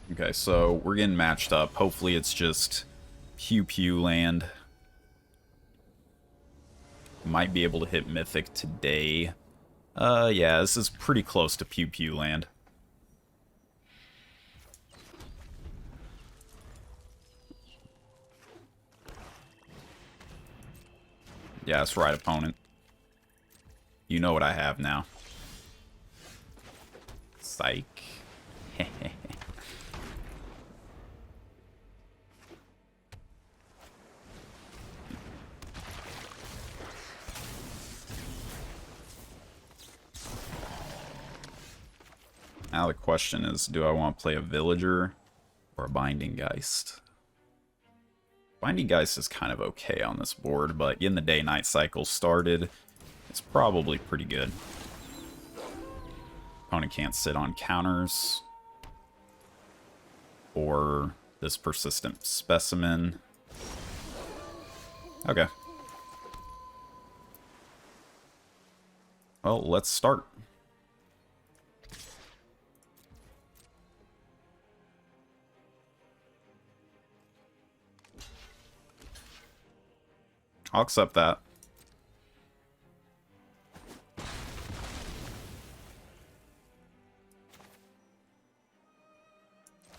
Okay, so we're getting matched up. Hopefully it's just pew-pew land. Might be able to hit Mythic today. Yeah, this is pretty close to pew-pew land. Yeah, that's right, opponent. You know what I have now. Psych. Now the question is, do I want to play a Villager or a Binding Geist? Binding Geist is kind of okay on this board, but getting the day-night cycle started, it's probably pretty good. Opponent can't sit on counters. Or this Persistent Specimen. Okay. Well, let's start. I'll accept that.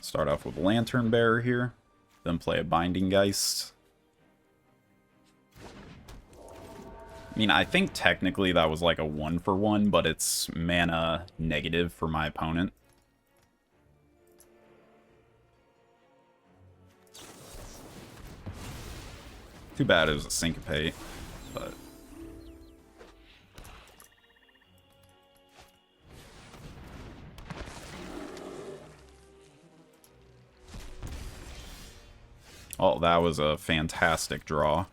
Start off with Lantern Bearer here, then play a Binding Geist. I mean, I think technically that was like a 1-for-1, but it's mana negative for my opponent. Too bad it was a Syncopate, but... Oh, that was a fantastic draw.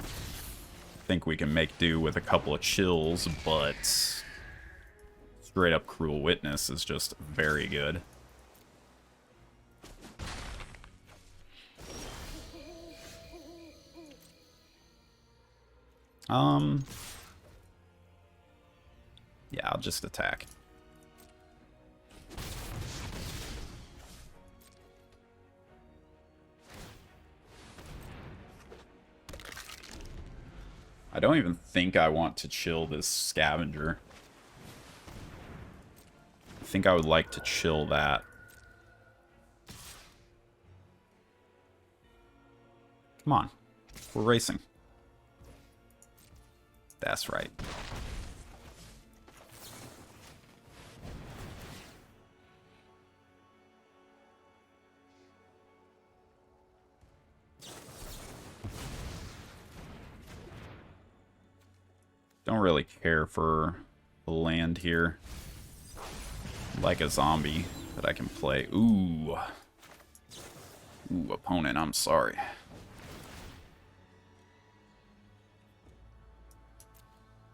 I think we can make do with a couple of chills, but straight up Cruel Witness is just very good. Yeah, I'll just attack. I don't even think I want to chill this Scavenger. I think I would like to chill that. Come on. We're racing. That's right. Don't really care for the land here. Like a zombie that I can play. Ooh. Ooh, opponent, I'm sorry.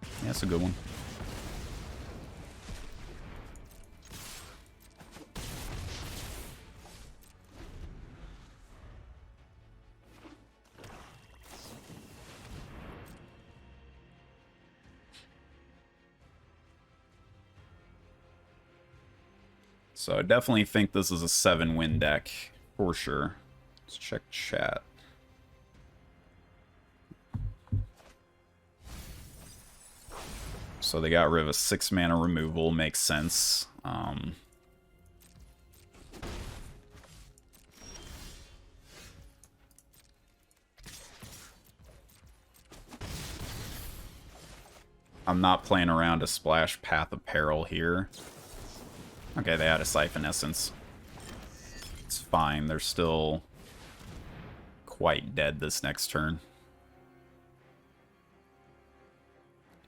Yeah, that's a good one. So I definitely think this is a 7-win deck, for sure. Let's check chat. So they got rid of a 6-mana removal, makes sense. I'm not playing around to splash Path of Peril here. Okay, they had a Siphon Essence. It's fine, they're still quite dead this next turn.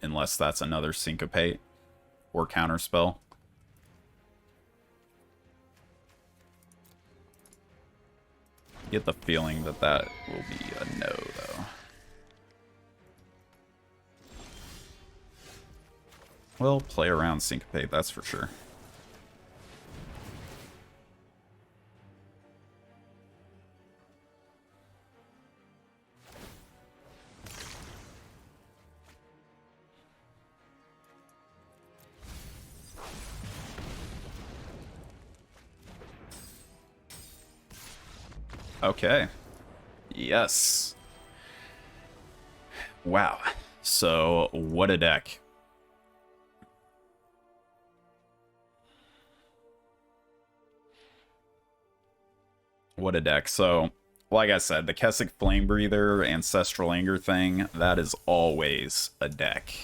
Unless that's another Syncopate or Counterspell. Get the feeling that that will be a no, though. Well, play around Syncopate, that's for sure. Okay. Yes. Wow. So, what a deck. What a deck. So, like I said, the Kessick Flame Breather, Ancestral Anger thing, that is always a deck.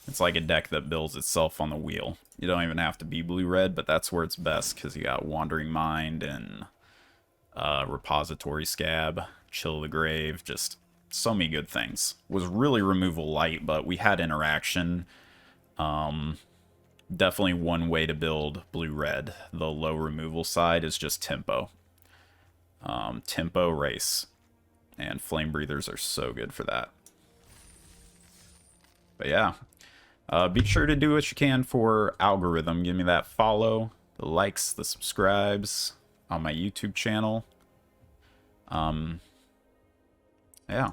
It's like a deck that builds itself on the wheel. You don't even have to be blue-red, but that's where it's best, because you got Wandering Mind and Repository Scab, Chill the Grave, just so many good things. Was really removal light, but we had interaction. Definitely one way to build blue-red. The low removal side is just tempo. Tempo race. And Flame Breathers are so good for that. But yeah. Be sure to do what you can for algorithm. Give me that follow, the likes, the subscribes on my YouTube channel. Yeah.